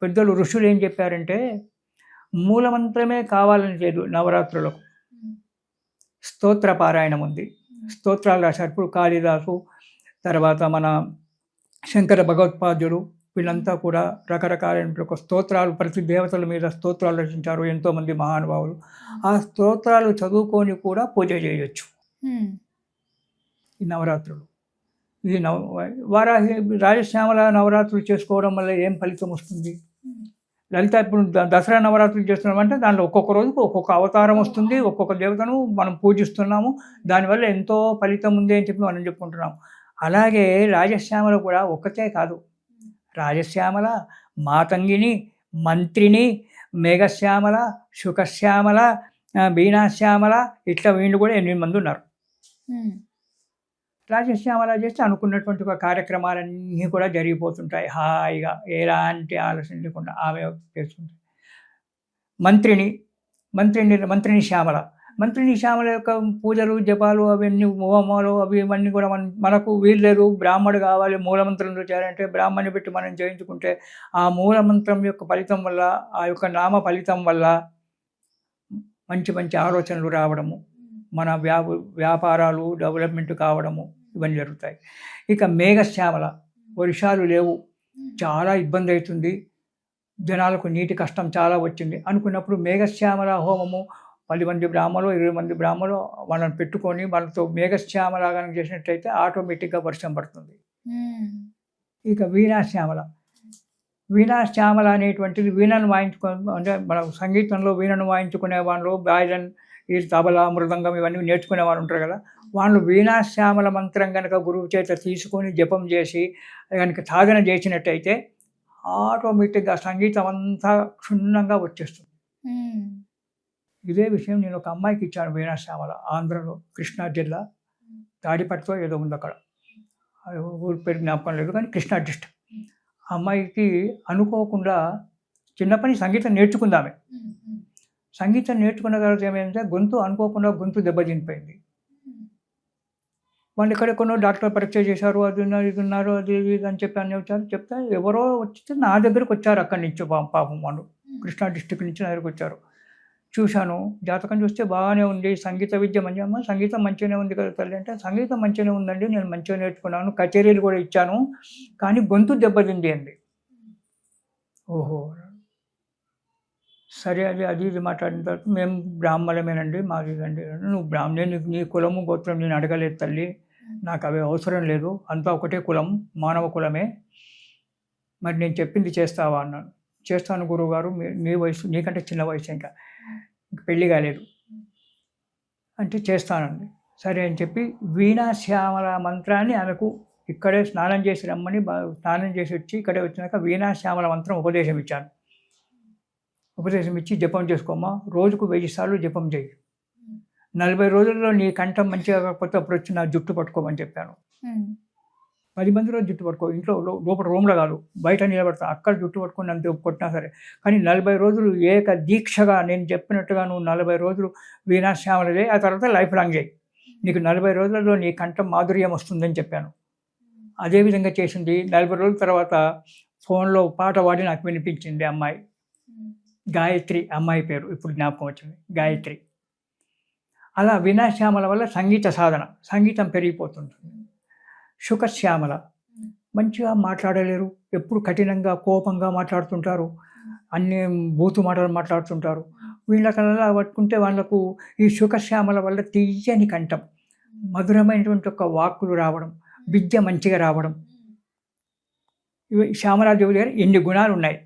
Speaker 2: పెద్దలు ఋషులు ఏం చెప్పారంటే మూలమంత్రమే కావాలని లేదు నవరాత్రులకు. స్తోత్ర పారాయణం ఉంది, స్తోత్రాలు రాశారు. ఇప్పుడు కాళిదాసు, తర్వాత మన శంకర భగవత్పాదులు, వీళ్ళంతా కూడా రకరకాలైన స్తోత్రాలు, ప్రతి దేవతల మీద స్తోత్రాలు రచించారు ఎంతోమంది మహానుభావులు. ఆ స్తోత్రాలు చదువుకొని కూడా పూజ చేయొచ్చు ఈ నవరాత్రులు. ఇది వారాహి రాజశ్యామల నవరాత్రులు చేసుకోవడం వల్ల ఏం ఫలితం వస్తుంది? లలిత ఇప్పుడు దసరా నవరాత్రులు చేస్తున్నామంటే దాంట్లో ఒక్కొక్క రోజుకు ఒక్కొక్క అవతారం వస్తుంది, ఒక్కొక్క దేవతను మనం పూజిస్తున్నాము, దానివల్ల ఎంతో ఫలితం ఉంది అని చెప్పి మనం చెప్పుకుంటున్నాము. అలాగే రాజశ్యామల కూడా ఒక్కతే కాదు. రాజశ్యామల, మాతంగిని, మంత్రిని, మేఘశ్యామల, శుకశ్యామల, బీనాశ్యామల, ఇట్లా వీళ్ళు కూడా 8 మంది ఉన్నారు. రాజశ్యామల చేస్తే అనుకున్నటువంటి ఒక కార్యక్రమాలన్నీ కూడా జరిగిపోతుంటాయి హాయిగా, ఎలాంటి ఆలోచన లేకుండా ఆమె చేసుకుంటాయి. మంత్రిని శ్యామల యొక్క పూజలు, జపాలు, అవన్నీ హోమాలు అవి ఇవన్నీ కూడా మనకు వీల్లేదు. బ్రాహ్మడు కావాలి, మూలమంత్రంలో చేయాలంటే బ్రాహ్మణ్ణి పెట్టి మనం చేయించుకుంటే ఆ మూలమంత్రం యొక్క ఫలితం వల్ల, ఆ యొక్క నామ ఫలితం వల్ల మంచి మంచి ఆలోచనలు రావడము, మన వ్యాపారాలు డెవలప్మెంట్ కావడము, ఇవన్నీ జరుగుతాయి. ఇక మేఘశ్యామల, వర్షాలు లేవు, చాలా ఇబ్బంది అవుతుంది, జనాలకు నీటి కష్టం చాలా వచ్చింది అనుకున్నప్పుడు మేఘశ్యామల హోమము 10 మంది బ్రాహ్మణులు, 20 మంది బ్రాహ్మణులు వాళ్ళని పెట్టుకొని వాళ్ళతో మేఘశ్యామలాగా చేసినట్లయితే ఆటోమేటిక్గా వర్షం పడుతుంది. ఇక వీణాశ్యామల. వీణాశ్యామల అనేటువంటిది వీణను అంటే మన సంగీతంలో వీణను వాయించుకునే వాళ్ళు వయలిన్, ఈ తబలా, మృదంగం ఇవన్నీ నేర్చుకునే వాళ్ళు ఉంటారు కదా, వాళ్ళు వీణాశ్యామల మంత్రం కనుక గురువు చేత తీసుకొని జపం చేసి కనుక సాధన చేసినట్టయితే ఆటోమేటిక్గా సంగీతం అంతా క్షుణ్ణంగా వచ్చేస్తుంది. ఇదే విషయం నేను ఒక అమ్మాయికి ఇచ్చాను, వీణాశ్యామల, ఆంధ్రలో, కృష్ణా జిల్లా, తాడిపట్టుతో ఏదో ఉంది అక్కడ, ఊరి పేరు జ్ఞాపకం లేదు కానీ కృష్ణా డిస్ట్రిక్ట్. అమ్మాయికి అనుకోకుండా చిన్నప్పటి సంగీతం నేర్చుకుందామే. సంగీతం నేర్చుకున్న తర్వాత ఏమైందంటే అనుకోకుండా గొంతు దెబ్బతినిపోయింది. వాళ్ళు ఎక్కడెక్కడో డాక్టర్ పరీక్ష చేశారు, అది ఉన్నారు, ఇది ఉన్నారు, అది ఇది అని చెప్పి అన్నీ వచ్చారు. చెప్తే ఎవరో వచ్చి నా దగ్గరకు వచ్చారు, అక్కడి నుంచి పాపం వాళ్ళు కృష్ణా డిస్ట్రిక్ట్ నుంచి నా దగ్గరకు వచ్చారు. చూశాను, జాతకం చూస్తే బాగానే ఉంది, సంగీత విద్య మంచిగా, సంగీతం మంచిగానే ఉంది కదా తల్లి అంటే, సంగీతం మంచిగానే ఉందండి, నేను మంచిగా నేర్చుకున్నాను, కచేరీలు కూడా ఇచ్చాను, కానీ గొంతు దెబ్బతింది అండి. ఓహో, సరే, అది ఇది మాట్లాడిన తర్వాత మేము బ్రాహ్మణమేనండి, మాది అండి. నువ్వు బ్రాహ్మణే, నీ కులము గోత్రం నేను అడగలేదు తల్లి, నాకు అవి అవసరం లేదు, అంతా ఒకటే కులం, మానవ కులమే, మరి నేను చెప్పింది చేస్తావా అన్నాను. చేస్తాను గురువుగారు, నీ వయసు నీకంటే చిన్న వయసు, ఇంకా పెళ్ళి కాలేదు అంటే చేస్తానండి. సరే అని చెప్పి వీణాశ్యామల మంత్రాన్ని ఆమెకు ఇక్కడే స్నానం చేసి రమ్మని, స్నానం చేసి వచ్చి ఇక్కడే వచ్చినాక వీణాశ్యామల మంత్రం ఉపదేశం ఇచ్చాను. ఉపదేశం ఇచ్చి జపం చేసుకోమ్మా, రోజుకు 1000 సార్లు జపం చేయి, 40 రోజుల్లో నీ కంఠం మంచిగా కాకపోతే అప్పుడు వచ్చి నా జుట్టు పట్టుకోమని చెప్పాను. 10 మందిలో జుట్టు పట్టుకో, ఇంట్లో లోపల రూమ్లో కాదు, బయట నిలబడతా, అక్కడ జుట్టు పట్టుకొని అంతే కొట్టినా సరే, కానీ 40 రోజులు ఏక దీక్షగా నేను చెప్పినట్టుగా నువ్వు 40 రోజులు వీణాశ్యామల చేయి, ఆ తర్వాత లైఫ్ లాంగ్ చేయి, నీకు 40 రోజులలో నీ కంఠం మాధుర్యం వస్తుందని చెప్పాను. అదేవిధంగా చేసింది. 40 రోజుల తర్వాత ఫోన్లో పాట పాడి నాకు వినిపించింది అమ్మాయి, గాయత్రి అమ్మాయి పేరు ఇప్పుడు జ్ఞాపకం వచ్చింది, గాయత్రి. అలా వీణాశ్యామల వల్ల సంగీత సాధన, సంగీతం పెరిగిపోతుంటుంది. శుకశ్యామల, మంచిగా మాట్లాడలేరు, ఎప్పుడు కఠినంగా కోపంగా మాట్లాడుతుంటారు, అన్ని బూతు మాటలు మాట్లాడుతుంటారు. వీళ్ళకల్లా పట్టుకుంటే వాళ్ళకు ఈ శుకశ్యామల వల్ల తీయని కంఠం, మధురమైనటువంటి ఒక వాక్కులు రావడం, విద్య మంచిగా రావడం. ఇవి శ్యామలాదేవి దగ్గర ఎన్ని గుణాలు ఉన్నాయి.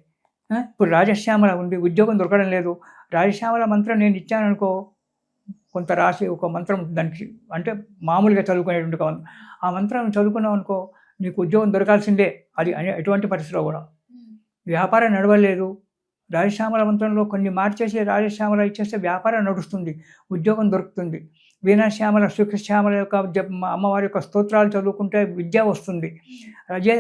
Speaker 2: ఇప్పుడు రాజశ్యామల ఉంది, ఉద్యోగం దొరకడం లేదు, రాజశ్యామల మంత్రం నేను ఇచ్చాననుకో, కొంత రాసి ఒక మంత్రం దానికి అంటే మామూలుగా చదువుకునేటువంటి ఆ మంత్రం చదువుకున్నావు అనుకో, నీకు ఉద్యోగం దొరకాల్సిందే. అది ఎటువంటి పరిస్థితిలో కూడా వ్యాపారం నడవలేదు, రాజశ్యామల మంత్రంలో కొన్ని మార్చేసి రాజశ్యామల ఇచ్చేస్తే వ్యాపారం నడుస్తుంది, ఉద్యోగం దొరుకుతుంది. వీణాశ్యామల, శుకశ్యామల యొక్క అమ్మవారి యొక్క స్తోత్రాలు చదువుకుంటే విద్య వస్తుంది.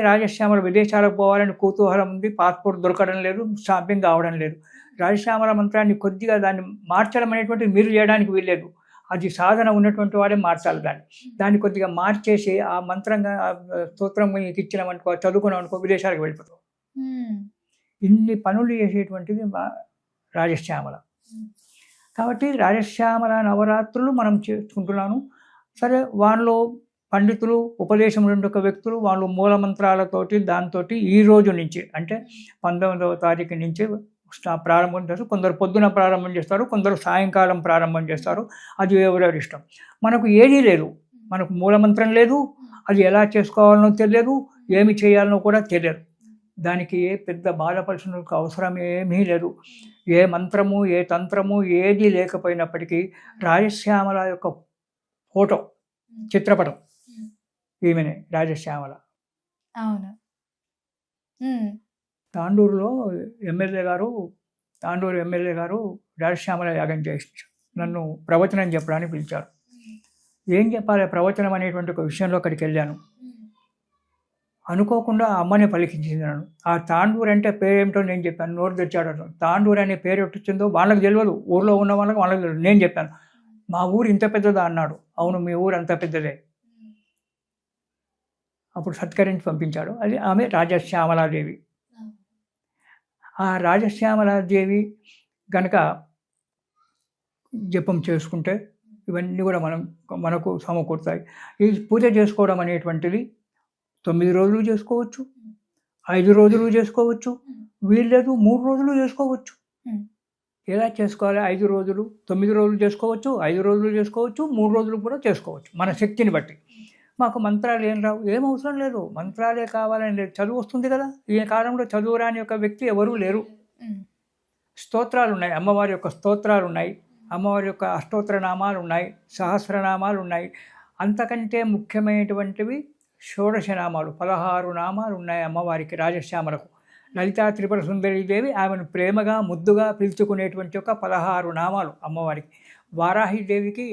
Speaker 2: రాజశ్యామల విదేశాలకు పోవాలని కుతూహలం ఉంది, పాస్పోర్ట్ దొరకడం లేదు, షాపింగ్ కావడం లేదు. రాజశ్యామల మంత్రాన్ని కొద్దిగా దాన్ని మార్చడం అనేటువంటిది మీరు చేయడానికి వీల్లేదు, అది సాధన ఉన్నటువంటి వాడే మార్చాలి. దాన్ని కొద్దిగా మార్చేసి ఆ మంత్రంగా స్తోత్రం నీకు ఇచ్చినామనుకో, చదువుకున్నాం అనుకో, విదేశాలకు వెళ్ళిపోతాం. ఇన్ని పనులు చేసేటువంటిది రాజశ్యామల. కాబట్టి రాజశ్యామల నవరాత్రులు మనం చేసుకుంటున్నాను. సరే, వాళ్ళు పండితులు, ఉపదేశం రెండు వ్యక్తులు, వాళ్ళు మూలమంత్రాలతోటి దాంతో ఈ రోజు నుంచి అంటే 19వ తారీఖు నుంచి ప్రారంభం చేస్తారు. కొందరు పొద్దున ప్రారంభం చేస్తారు, కొందరు సాయంకాలం ప్రారంభం చేస్తారు, అది ఎవరెవరి ఇష్టం. మనకు ఏదీ లేదు, మనకు మూలమంత్రం లేదు, అది ఎలా చేసుకోవాలనో తెలియదు, ఏమి చేయాలనో కూడా తెలియదు. దానికి ఏ పెద్ద బాధపడాల్సిన అవసరం ఏమీ లేదు. ఏ మంత్రము, ఏ తంత్రము ఏది లేకపోయినప్పటికీ రాజశ్యామల యొక్క ఫోటో, చిత్రపటం, ఈమెనే రాజశ్యామల.
Speaker 1: అవును.
Speaker 2: తాండూరులో తాండూరు ఎమ్మెల్యే గారు రాజశ్యామల యాగం చేసి నన్ను ప్రవచనం చెప్పడానికి పిలిచారు. ఏం చెప్పాలి ప్రవచనం అనేటువంటి ఒక విషయంలో అక్కడికి వెళ్ళాను. అనుకోకుండా అమ్మనే పలికించింది నన్ను. ఆ తాండూరు అంటే పేరేమిటో నేను చెప్పాను, నోరు తెచ్చాడు. తాండూరు అనే పేరు ఎటు వచ్చిందో వాళ్ళకి తెలియదు, ఊళ్ళో ఉన్న వాళ్ళకి తెలియదు. నేను చెప్పాను, మా ఊరు ఇంత పెద్దదా అన్నాడు. అవును, మీ ఊరు అంత పెద్దదే. అప్పుడు సత్కరించి పంపించాడు. అది ఆమె రాజశ్యామలాదేవి. ఆ రాజశ్యామలాదేవి కనుక జపం చేసుకుంటే ఇవన్నీ కూడా మనకు సమకూరుతాయి. ఈ పూజ చేసుకోవడం అనేటువంటిది 9 రోజులు చేసుకోవచ్చు, 5 రోజులు చేసుకోవచ్చు, వీల్లేదు 3 రోజులు చేసుకోవచ్చు. ఎలా చేసుకోవాలి? 5 రోజులు, 9 రోజులు చేసుకోవచ్చు, 5 రోజులు చేసుకోవచ్చు, 3 రోజులు కూడా చేసుకోవచ్చు, మన శక్తిని బట్టి. మాకు మంత్రాలు ఏం రావు. ఏం అవసరం లేదు, మంత్రాలే కావాలని లేదు. చదువు వస్తుంది కదా. ఈ కాలంలో చదువు రాని యొక్క వ్యక్తి ఎవరూ లేరు. స్తోత్రాలు ఉన్నాయి, అమ్మవారి యొక్క స్తోత్రాలు ఉన్నాయి, అమ్మవారి యొక్క అష్టోత్తర నామాలు ఉన్నాయి, సహస్రనామాలు ఉన్నాయి. అంతకంటే ముఖ్యమైనటువంటివి షోడశనామాలు, 16 నామాలు ఉన్నాయి అమ్మవారికి, రాజశ్యామలకు. లలితా త్రిపుర సుందరీదేవి ఆమెను ప్రేమగా ముద్దుగా పిలుచుకునేటువంటి ఒక 16 నామాలు అమ్మవారికి. వారాహిదేవికి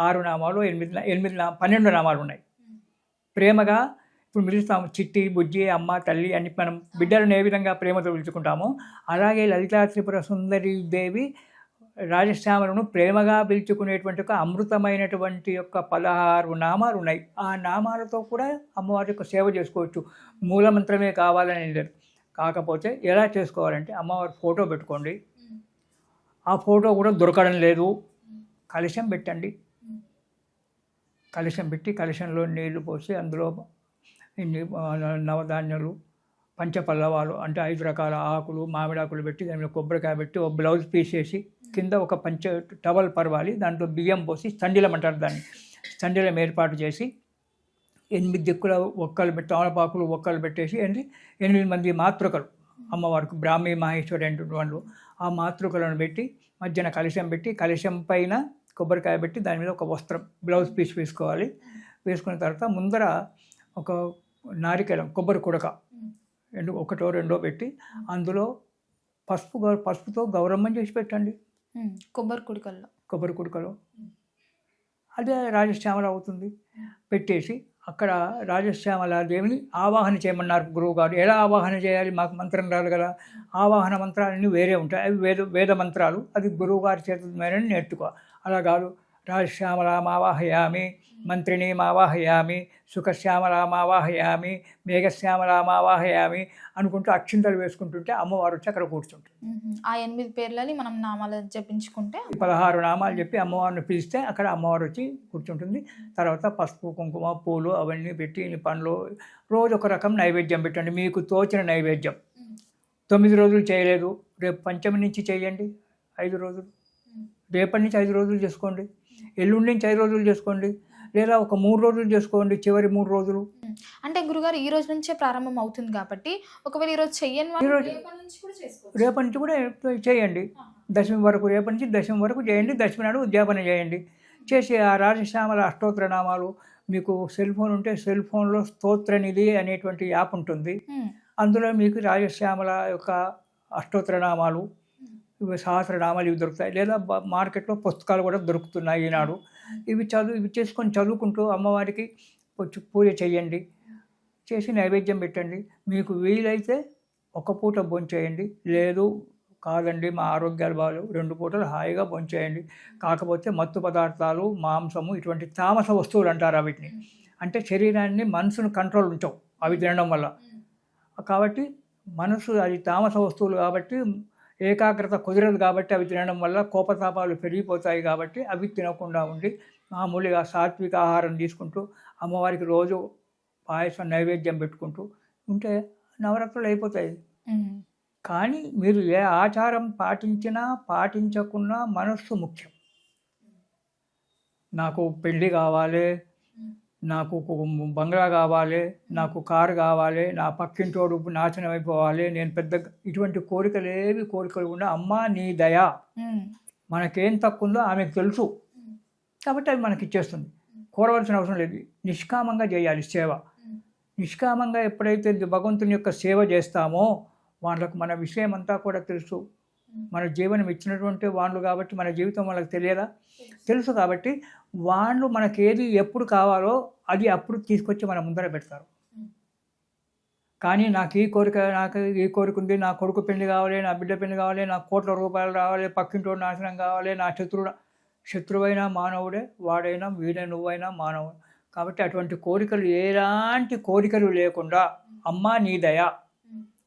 Speaker 2: 6 నామాలు, 12 నామాలు ఉన్నాయి. ప్రేమగా ఇప్పుడు పిలుస్తాము చిట్టి, బుజ్జి, అమ్మ, తల్లి అని మనం బిడ్డలను ఏ విధంగా ప్రేమతో పిలుచుకుంటామో అలాగే లలితా త్రిపుర సుందరీదేవి రాజశ్యామలను ప్రేమగా పిలుచుకునేటువంటి ఒక అమృతమైనటువంటి యొక్క 16 నామాలు ఉన్నాయి. ఆ నామాలతో కూడా అమ్మవారి యొక్క సేవ చేసుకోవచ్చు. మూలమంత్రమే కావాలని లేదు. కాకపోతే ఎలా చేసుకోవాలంటే అమ్మవారి ఫోటో పెట్టుకోండి. ఆ ఫోటో కూడా దొరకడం లేదు. కలశం పెట్టండి. కలశం పెట్టి కలశంలో నీళ్లు పోసి అందులో ఇన్ని నవధాన్యాలు, పంచపల్లవాలు అంటే 5 రకాల ఆకులు, మామిడాకులు పెట్టి దాని మీద కొబ్బరికాయ పెట్టి ఒక బ్లౌజ్ పీస్ వేసి కింద ఒక టవల్ పరవాలి, దాంట్లో బియ్యం పోసి స్తండిలం అంటారు దాన్ని, స్తండిలం ఏర్పాటు చేసి 8 దిక్కుల ఒక్కలు పెట్టి తమలపాకులు ఒక్కలు పెట్టేసి 8 మంది మాతృకలు అమ్మవారికి, బ్రాహ్మీ మహేశ్వరి అనేటువంటి వాళ్ళు, ఆ మాతృకలను పెట్టి మధ్యన కలశం పెట్టి కలశం పైన కొబ్బరికాయ పెట్టి దాని మీద ఒక వస్త్రం బ్లౌజ్ పీస్ వేసుకోవాలి. వేసుకున్న తర్వాత ముందర ఒక నారికేళం, కొబ్బరి కుడక ఒకటో రెండో పెట్టి అందులో పసుపుతో గౌరమ్మని చేసి పెట్టండి. కొబ్బరి కుడకలో అదే రాజశ్యామల అవుతుంది. పెట్టేసి అక్కడ రాజశ్యామల దేవిని ఆవాహన చేయమన్నారు గురువుగారు. ఎలా ఆవాహన చేయాలి, మాకు మంత్రం రాదు కదా. ఆవాహన మంత్రాలన్నీ వేరే ఉంటాయి, అవి వేద మంత్రాలు. అది గురువుగారి చేత మేరని నేర్చుకో. అలా కాదు, రాజశ్యామలామావాహయామి, మంత్రిణీమావాహయామి, సుఖశ్యామలామావాహయామి, మేఘశ్యామలామావాహయామి అనుకుంటూ అక్షింతలు వేసుకుంటుంటే అమ్మవారు వచ్చి అక్కడ కూర్చుంటుంది.
Speaker 1: ఆ 8 పేర్లని మనం నామాలు జపించుకుంటే
Speaker 2: 16 నామాలు చెప్పి అమ్మవారిని పిలిస్తే అక్కడ అమ్మవారు వచ్చి కూర్చుంటుంది. తర్వాత పసుపు, కుంకుమ, పూలు అవన్నీ పెట్టి పండ్లు రోజు ఒక రకం నైవేద్యం పెట్టండి, మీకు తోచిన నైవేద్యం. 9 రోజులు చేయలేదు, రేపు పంచమి నుంచి చేయండి 5 రోజులు, రేపటి నుంచి 5 రోజులు చేసుకోండి, ఎల్లుండి నుంచి 5 రోజులు చేసుకోండి, లేదా ఒక 3 రోజులు చేసుకోండి, చివరి 3 రోజులు.
Speaker 1: అంటే గురుగారు ఈ రోజు నుంచే ప్రారంభం అవుతుంది కాబట్టి ఒకవేళ ఈరోజు చెయ్యని
Speaker 2: రేపటి నుంచి కూడా చేయండి. దశమి వరకు, రేపటి నుంచి దశమి వరకు చేయండి. దశమి నాడు ఉద్యాపన చేయండి. చేసి ఆ రాజశ్యామల అష్టోత్తర నామాలు, మీకు సెల్ ఫోన్ ఉంటే సెల్ ఫోన్లో స్తోత్రనిధి అనేటువంటి యాప్ ఉంటుంది. అందులో మీకు రాజశ్యామల యొక్క అష్టోత్తర నామాలు, సహస్రనామాలు ఇవి దొరుకుతాయి. లేదా మార్కెట్లో పుస్తకాలు కూడా దొరుకుతున్నాయి ఈనాడు. ఇవి చేసుకొని చదువుకుంటూ అమ్మవారికి పూజ చేయండి. చేసి నైవేద్యం పెట్టండి. మీకు వీలైతే ఒక పూట భోంచేయండి, లేదు కాదండి మా ఆరోగ్యాలు బాగాలేవు 2 పూటలు హాయిగా భోంచేయండి. కాకపోతే మత్తు పదార్థాలు, మాంసము, ఇటువంటి తామస వస్తువులు అంటారు వీటిని. అంటే శరీరాన్ని, మనసును కంట్రోల్ ఉంచవు అవి తినడం వల్ల. కాబట్టి మనసు అది తామస వస్తువులు కాబట్టి ఏకాగ్రత కుదరదు కాబట్టి అవి తినడం వల్ల కోపతాపాలు పెరిగిపోతాయి. కాబట్టి అవి తినకుండా ఉండి మామూలుగా సాత్విక ఆహారం తీసుకుంటూ అమ్మవారికి రోజు పాయసం నైవేద్యం పెట్టుకుంటూ ఉంటే నవరాత్రులు అయిపోతాయి. కానీ మీరు ఏ ఆచారం పాటించినా పాటించకున్నా మనస్సు ముఖ్యం. నాకు పెళ్ళి కావాలి, నాకు బంగ్లా కావాలి, నాకు కారు కావాలి, నా పక్కింటోడు నాశనం అయిపోవాలి, నేను పెద్ద ఇటువంటి కోరికలు ఉన్నా అమ్మ నీ దయ, మనకేం తక్కువ ఉందో ఆమెకు తెలుసు కాబట్టి అవి మనకి ఇచ్చేస్తుంది. కోరవలసిన అవసరం లేదు. నిష్కామంగా చేయాలి సేవ. నిష్కామంగా ఎప్పుడైతే భగవంతుని యొక్క సేవ చేస్తామో వాళ్ళకు మన విషయం అంతా కూడా తెలుసు. మన జీవనం ఇచ్చినటువంటి వాళ్ళు కాబట్టి మన జీవితం వాళ్ళకి తెలియదా? తెలుసు. కాబట్టి వాళ్ళు మనకి ఏది ఎప్పుడు కావాలో అది అప్పుడు తీసుకొచ్చి మన ముందర పెడతారు. కానీ నాకు ఈ కోరిక ఉంది, నా కొడుకు పెళ్లి కావాలి, నా బిడ్డ పెళ్లి కావాలి, నాకు కోట్ల రూపాయలు రావాలి, పక్కింటోడు నాశనం కావాలి, నా శత్రువైనా మానవుడే, వాడైనా వీడే, నువ్వైనా మానవుడు. కాబట్టి అటువంటి కోరికలు, ఎలాంటి కోరికలు లేకుండా అమ్మా నీ దయ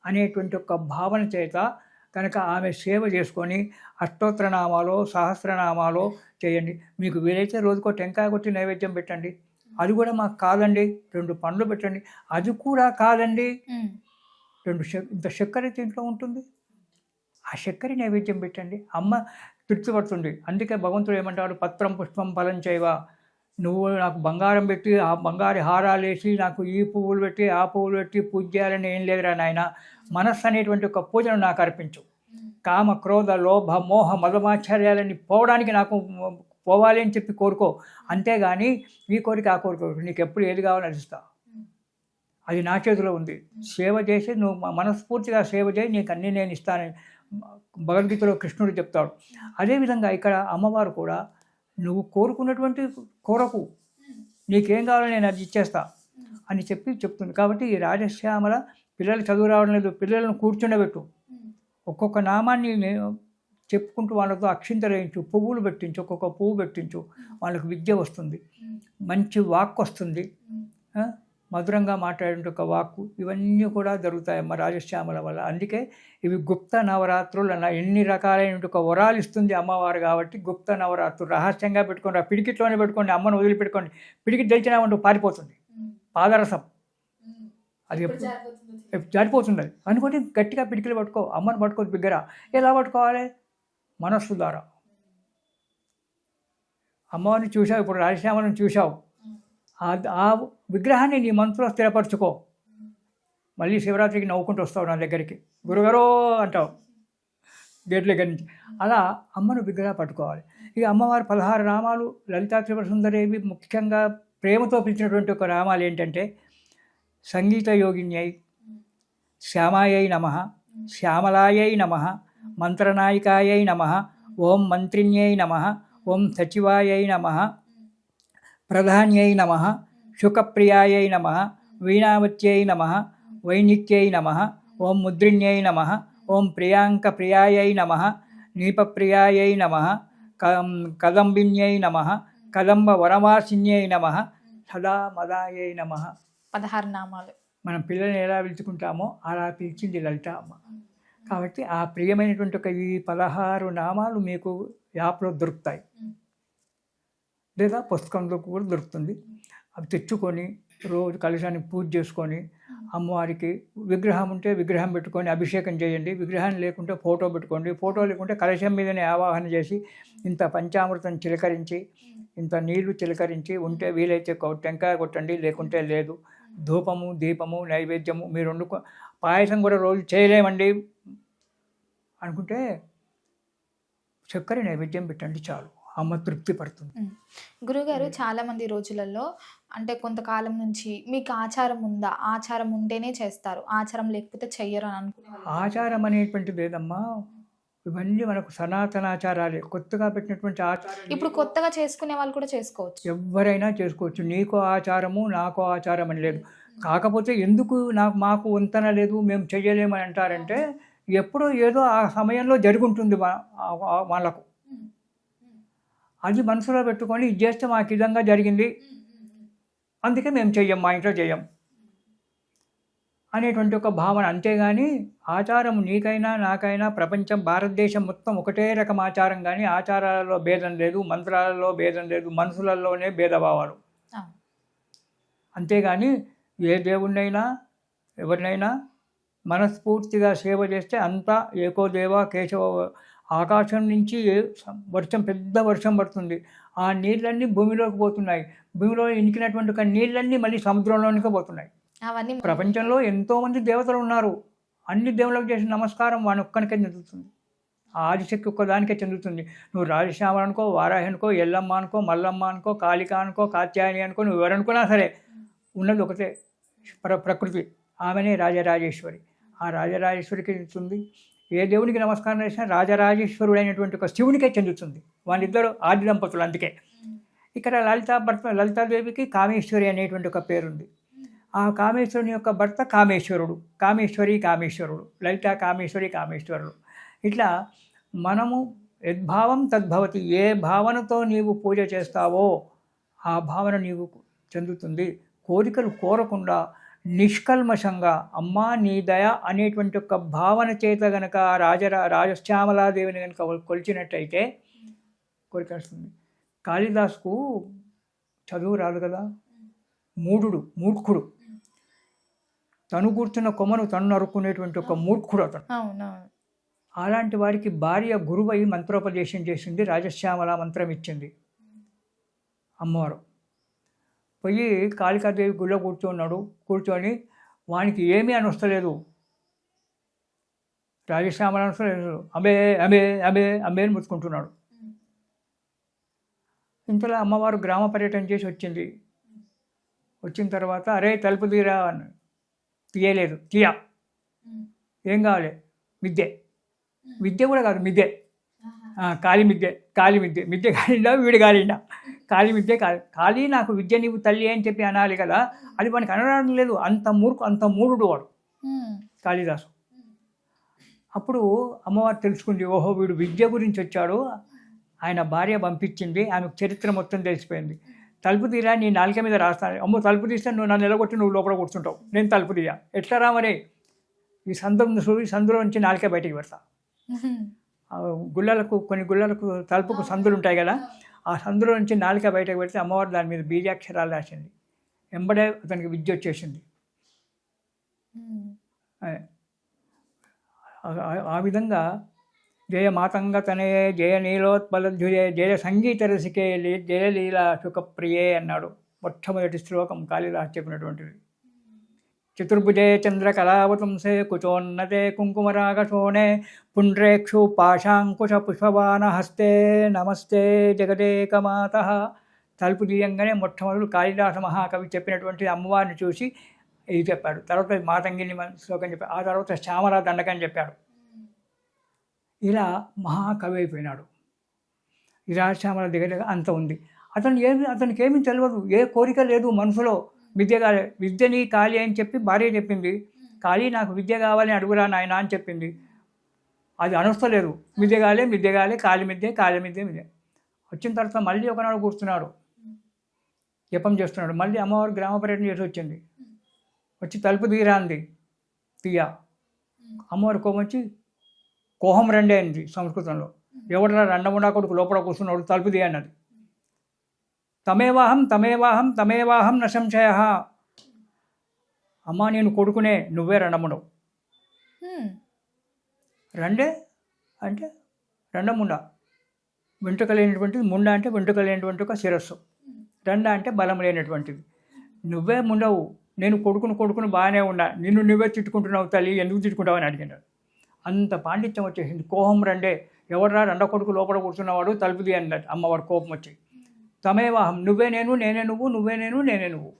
Speaker 2: అనేటువంటి ఒక భావన చేత కనుక ఆమె సేవ చేసుకొని అష్టోత్తర నామాలో సహస్రనామాలో చేయండి. మీకు వీలైతే రోజుకో టెంకాయ కొట్టి నైవేద్యం పెట్టండి. అది కూడా మాకు కాదండి 2 పండ్లు పెట్టండి. అది కూడా కాదండి 2 ఇంత చక్కెర దీంట్లో ఉంటుంది, ఆ చక్కెర నైవేద్యం పెట్టండి. అమ్మ తృప్తి పడుతుంది. అందుకే భగవంతుడు ఏమంటాడు, పత్రం పుష్పం ఫలం చేయవ, నువ్వు నాకు బంగారం పెట్టి ఆ బంగారు హారాలు వేసి నాకు ఈ పువ్వులు పెట్టి ఆ పువ్వులు పెట్టి పూజ చేయాలని ఏం లేదురా నాయన. మనస్సు అనేటువంటి ఒక పూజను నాకు అర్పించు. కామ క్రోధ లోభ మోహ మదమాశ్చర్యాలని పోవడానికి నాకు పోవాలి అని చెప్పి కోరుకో. అంతేగాని ఈ కోరిక ఆ కోరిక నీకు ఎప్పుడు ఏది కావాలో నడుస్తా. అది నా చేతిలో ఉంది. సేవ చేసి నువ్వు మనస్ఫూర్తిగా సేవ చేయి, నీకు అన్నీ నేను ఇస్తానని భగవద్గీతలో కృష్ణుడు చెప్తాడు. అదేవిధంగా ఇక్కడ అమ్మవారు కూడా నువ్వు కోరుకున్నటువంటి కోరకు నీకేం కావాలో నేను అది ఇచ్చేస్తా అని చెప్తుంది. కాబట్టి ఈ రాజశ్యామల పిల్లలు చదువు రావడం లేదు, పిల్లలను కూర్చుండబెట్టు. ఒక్కొక్క నామాన్ని చెప్పుకుంటూ వాళ్ళతో అక్షింతలు వేయించు, పువ్వులు పెట్టించు, ఒక్కొక్క పువ్వు పెట్టించు. వాళ్ళకు విద్య వస్తుంది, మంచి వాక్ వస్తుంది, మధురంగా మాట్లాడే ఒక వాక్కు, ఇవన్నీ కూడా జరుగుతాయమ్మ రాజశ్యామల వల్ల. అందుకే ఇవి గుప్త నవరాత్రులు అన్న. ఎన్ని రకాలైన ఒక వరాలు ఇస్తుంది అమ్మవారు కాబట్టి గుప్త నవరాత్రులు. రహస్యంగా పెట్టుకోండి, ఆ పిడికిట్లోనే పెట్టుకోండి, అమ్మను వదిలిపెట్టుకోండి. పిడికి తెలిచినామంటూ పారిపోతుంది పాదరసం, అది జారిపోతుంది. అది అనుకోండి, గట్టిగా పిడికిలు పట్టుకో, అమ్మను పట్టుకో బిగ్గర. ఎలా పట్టుకోవాలి? మనస్సు ద్వారా. అమ్మవారిని చూసావు, ఇప్పుడు రాజశ్యామలను చూసావు, ఆ విగ్రహాన్ని నీ మనసులో స్థిరపరచుకో. మళ్ళీ శివరాత్రికి నవ్వుకుంటూ వస్తావు నా దగ్గరికి, గురుగారో అంటావు గేట్ దగ్గర నుంచి. అలా అమ్మను విగ్రహం పట్టుకోవాలి. ఇక అమ్మవారి 16 నామాలు లలితా త్రిపుర సుందరేవి ముఖ్యంగా ప్రేమతో పిలిచినటువంటి ఒక నామాలు ఏంటంటే సంగీత యోగిన్యై, శ్యామాయై నమః, శ్యామలాయై నమః, మంత్రనాయికాయై నమః, ఓం మంత్రిణ్యై నమః, ఓం సచివాయై నమః, ప్రధాన్యై నమః, శుకప్రియాయై నమః, వీణావత్యై నమః, వైనిక్యై నమః, ఓం ముద్రిణ్యై నమః, ఓం ప్రియాంకప్రియాయై నమః, నీపప్రియాయై నమః, కదంబిన్యై నమః, కదంబ వనవాసిన్యై నమః, సదా మదాయై నమః.
Speaker 1: 16 నామాలు.
Speaker 2: మనం పిల్లల్ని ఎలా పిలుచుకుంటామో అలా పిలిచింది లలిత అమ్మ. కాబట్టి ఆ ప్రియమైనటువంటి ఒక ఈ 16 నామాలు మీకు యాప్లో దొరుకుతాయి, లేదా పుస్తకంలో కూడా దొరుకుతుంది. అవి తెచ్చుకొని రోజు కలశానికి పూజ చేసుకొని అమ్మవారికి విగ్రహం ఉంటే విగ్రహం పెట్టుకొని అభిషేకం చేయండి. విగ్రహం లేకుంటే ఫోటో పెట్టుకోండి. ఫోటో లేకుంటే కలశం మీదనే ఆవాహన చేసి ఇంత పంచామృతం చిలకరించి, ఇంత నీళ్లు చిలకరించి, ఉంటే వీలైతే టెంకాయ కొట్టండి, లేకుంటే లేదు. ధూపము దీపము నైవేద్యము మీరు వండుకో. పాయసం కూడా రోజు చేయలేమండి అనుకుంటే చక్కెర నైవేద్యం పెట్టండి చాలు, అమ్మ తృప్తి పడుతుంది.
Speaker 1: గురుగారు, చాలా మంది రోజులలో అంటే కొంతకాలం నుంచి మీకు ఆచారం ఉందా, ఆచారం ఉంటేనే చేస్తారు, ఆచారం లేకపోతే చెయ్యరు అని అనుకునే
Speaker 2: ఆచారం అనేటువంటిది ఏదమ్మా, ఇవన్నీ మనకు సనాతనాచారాలే. కొత్తగా పెట్టినటువంటి ఆచారం
Speaker 1: ఇప్పుడు కొత్తగా చేసుకునే వాళ్ళు కూడా చేసుకోవచ్చు,
Speaker 2: ఎవరైనా చేసుకోవచ్చు. నీకో ఆచారము నాకో ఆచారం అని లేదు. కాకపోతే ఎందుకు మాకు వంతన లేదు, మేము చెయ్యలేమని అంటారంటే ఎప్పుడో ఏదో ఆ సమయంలో జరుగుంటుంది వాళ్ళకు. అది మనసులో పెట్టుకొని ఇది చేస్తే మాకు విధంగా జరిగింది, అందుకే మేము చెయ్యం, మా ఇంట్లో చెయ్యం అనేటువంటి ఒక భావన. అంతేగాని ఆచారం నీకైనా నాకైనా ప్రపంచం భారతదేశం మొత్తం ఒకటే రకం ఆచారం, కానీ ఆచారాలలో భేదం లేదు, మంత్రాలలో భేదం లేదు, మనసులలోనే భేదభావాలు. అంతేగాని ఏ దేవుణ్ణైనా ఎవరినైనా మనస్ఫూర్తిగా సేవ చేస్తే అంతా ఏకో దేవ కేశవ. ఆకాశం నుంచి వర్షం, పెద్ద వర్షం పడుతుంది, ఆ నీళ్ళన్నీ భూమిలోకి పోతున్నాయి, భూమిలో ఇనికినటువంటి ఒక నీళ్ళన్నీ మళ్ళీ సముద్రంలోనికి పోతున్నాయి.
Speaker 1: అవన్నీ
Speaker 2: ప్రపంచంలో ఎంతోమంది దేవతలు ఉన్నారు, అన్ని దేవుళ్ళకు చేసిన నమస్కారం వాని ఒక్కనికే చెందుతుంది, ఆదిశక్తి ఒక్కదానికే చెందుతుంది. నువ్వు రాజశ్యామ అనుకో, వారాహి అనుకో, ఎల్లమ్మ అనుకో, మల్లమ్మ అనుకో, కాళిక అనుకో, కాత్యాయని అనుకో, నువ్వు ఎవరనుకున్నా సరే ఉన్నది ఒకటే ప్రకృతి, ఆమెనే రాజరాజేశ్వరి. ఆ రాజరాజేశ్వరికి చెందుతుంది. ఏ దేవునికి నమస్కారం చేసినా రాజరాజేశ్వరుడు అయినటువంటి ఒక శివునికే చెందుతుంది. వాళ్ళిద్దరు ఆది దంపతులు. అందుకే ఇక్కడ లలితాదేవికి కామేశ్వరి అనేటువంటి ఒక పేరుంది. ఆ కామేశ్వరుని యొక్క భర్త కామేశ్వరుడు, కామేశ్వరుడు, లలిత కామేశ్వరుడు. ఇట్లా మనము యద్భావం తద్భవతి. ఏ భావనతో నీవు పూజ చేస్తావో ఆ భావన నీవు చెందుతుంది. కోరికలు కోరకుండా నిష్కల్మషంగా అమ్మా నీ దయ అనేటువంటి ఒక భావన చేత గనక రాజశ్యామలాదేవిని కనుక కొలిచినట్టయితే కోరిక వస్తుంది. కాళిదాసుకు చదువు రాదు కదా, మూర్ఖుడు, తను కూర్చున్న కొమ్మను తను నరుక్కునేటువంటి ఒక మూర్ఖుడు అతను. అలాంటి వారికి భార్య గురువై మంత్రోపదేశం చేసింది, రాజశ్యామల మంత్రం ఇచ్చింది అమ్మవారు. పోయి కాళికాదేవి గుళ్ళో కూర్చొని వానికి ఏమీ అని వస్తలేదు. రాజశ్యామల అనొస్తలేదు. అబే అబే అబే అబే అని ముట్టుకుంటున్నాడు. ఇంతలో అమ్మవారు గ్రామ పర్యటన చేసి వచ్చింది. వచ్చిన తర్వాత అరే తలుపు తీరా అని తీయలేదు. ఏం కావాలి? విద్య కూడా కాదు, మిద్దె. కాళీ మిద్దె కాలిండా వీడు కాలిండా? కాళీ మిద్దె కాళీ నాకు విద్య నీవు తల్లి అని చెప్పి అనాలి కదా, అది వానికి అనడం లేదు. అంత మూఢుడు వాడు కాళిదాసు. అప్పుడు అమ్మవారు తెలుసుకుంది, ఓహో వీడు విద్య గురించి వచ్చాడు, ఆయన భార్య పంపించింది, ఆమెకు చరిత్ర మొత్తం తెలిసిపోయింది. తలుపు తీరా నీ నాలుక మీద రాస్తాను. అమ్మో తలుపు తీస్తే నువ్వు నన్ను నిలగొట్టి నువ్వు లోపల కూర్చుంటావు, నేను తలుపు తీయా ఎట్లా రామరే? ఈ సందులో నుంచి నాలుక బయటికి పెడతా. కొన్ని గుళ్ళలకు తలుపుకు సందులు ఉంటాయి కదా, ఆ సందులో నుంచి నాలుక బయటకు పెడితే అమ్మవారు దాని మీద బీజాక్షరాలు రాసింది. వెంబడే అతనికి విద్య వచ్చేసింది. ఆ విధంగా జయ మాతంగ తనయే జయ నీలోత్పలధ్యుయే జయ సంగీత రసికే జయ లీలా సుఖప్రియే అన్నాడు మొట్టమొదటి శ్లోకం కాళిదాసు చెప్పినటువంటిది. చతుర్భుజే చంద్రకళావతంసే కుచోన్నతే కుంకుమరాగశోణే పుండ్రేక్షు పాశాంకుశ పుష్పవాన హస్తే నమస్తే జగదేకమాత. తలుపు తీయంగానే మొట్టమొదటి కాళిదాస మహాకవి చెప్పినటువంటి అమ్మవారిని చూసి ఇది చెప్పాడు. తర్వాత మాతంగిని శ్లోకం చెప్పాడు. ఆ తర్వాత శ్యామల దండకని చెప్పాడు. ఇలా మహాకవి అయిపోయినాడు. ఈ రాజశ్యామల దగ్గర అంత ఉంది. అతనికి ఏమీ తెలియదు, ఏ కోరిక లేదు మనసులో. విద్యని కాళీ అని చెప్పి భార్య చెప్పింది. కాళీ నాకు విద్య కావాలని అడుగురా నాయన అని చెప్పింది. అది అనొస్తలేదు. విద్య కాలే కాళీ మిద్య. వచ్చిన తర్వాత మళ్ళీ ఒకనాడు కూర్చున్నాడు, జపం చేస్తున్నాడు. మళ్ళీ అమ్మవారు గ్రామ పర్యటన చేసి వచ్చింది. వచ్చి తలుపు తీరా అంది. అమ్మవారు కోపం కోహం రెండే అయింది సంస్కృతంలో. ఎవడరా రెండముండా కొడుకు లోపల కూర్చున్నాడు, తలుపు తీయ అన్నది. తమేవాహం న సంశయ. అమ్మా నేను కొడుకునే, నువ్వే రెండముండవు. రెండే అంటే రెండముండ, వెంట్రుక లేనటువంటిది. ముండ అంటే వెంట్రుక లేనటువంటి ఒక శిరస్సు. రెండ అంటే బలం లేనటువంటిది. నువ్వే ముండవు, నేను కొడుకును బాగానే ఉన్నా, నిన్ను నువ్వే తిట్టుకుంటున్నావు తల్లి, ఎందుకు తిట్టుకుంటావు అని అడిగినాడు. అంత పాండిత్యం వచ్చేసింది. కోహం రెండే, ఎవడరా రెండో కొడుకు లోపల కూర్చున్నవాడు తలుపు తీ అన్నట్టు. అమ్మవాడు కోపం వచ్చి తమేవాహం నువ్వే నేను, నేనే నువ్వు, నువ్వే నేను, నేనే నువ్వు,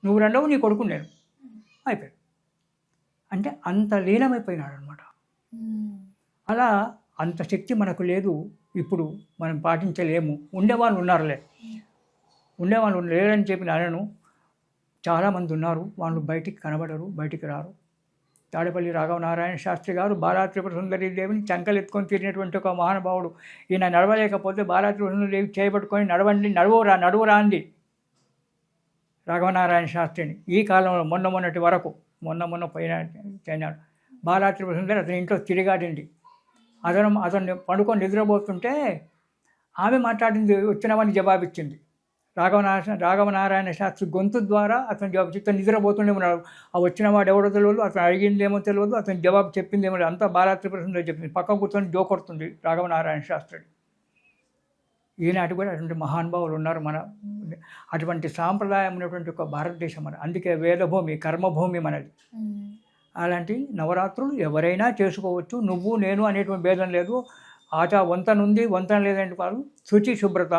Speaker 2: నువ్వు రెండవు, నీ కొడుకు నేను అయిపోయాడు. అంటే అంత లీనమైపోయినాడు అనమాట. అలా అంత శక్తి మనకు లేదు, ఇప్పుడు మనం పాటించలేము. ఉండేవాళ్ళు లేరని చెప్పి అనను. చాలామంది ఉన్నారు, వాళ్ళు బయటికి కనబడరు, బయటికి రారు. తాడేపల్లి రాఘవనారాయణ శాస్త్రి గారు బాలా త్రిపుర సుందరీ దేవిని చంకలెత్తుకొని తిరిగినటువంటి ఒక మహానుభావుడు. ఈయన నడవలేకపోతే బాలా త్రిపుర సుందరీ దేవి చేయబట్టుకొని నడువురా అంది రాఘవనారాయణ శాస్త్రిని. ఈ కాలంలో మొన్నటి వరకు మొన్న పోయినాడు బాలా త్రిపుర సుందరి. అతని ఇంట్లో తిరిగాడింది. అతను పండుకొని నిద్రపోతుంటే ఆమె మాట్లాడింది, వచ్చినవని జవాబిచ్చింది. రాఘవనారాయణ శాస్త్రి గొంతు ద్వారా అతను జవాబు చెప్తాను. నిద్రపోతుండే ఉన్నాడు. ఆ వచ్చిన వాడు ఎవడో తెలియదు, అతను అడిగిందేమో తెలియదు, అతను జవాబు చెప్పిందేమో అంతా బాలా త్రిపుర సుందరి చెప్పింది. పక్కన కూర్చొని జోకొడుతుంది రాఘవనారాయణ శాస్త్రి. ఈనాటి కూడా అటువంటి మహానుభావులు ఉన్నారు. అటువంటి సాంప్రదాయం ఉన్నటువంటి ఒక భారతదేశం మన. అందుకే వేదభూమి, కర్మభూమి మనది. అలాంటి నవరాత్రులు ఎవరైనా చేసుకోవచ్చు. నువ్వు నేను అనేటువంటి భేదం లేదు. వంతన ఉంది, వంతన లేదంటే కాదు. శుచి శుభ్రత,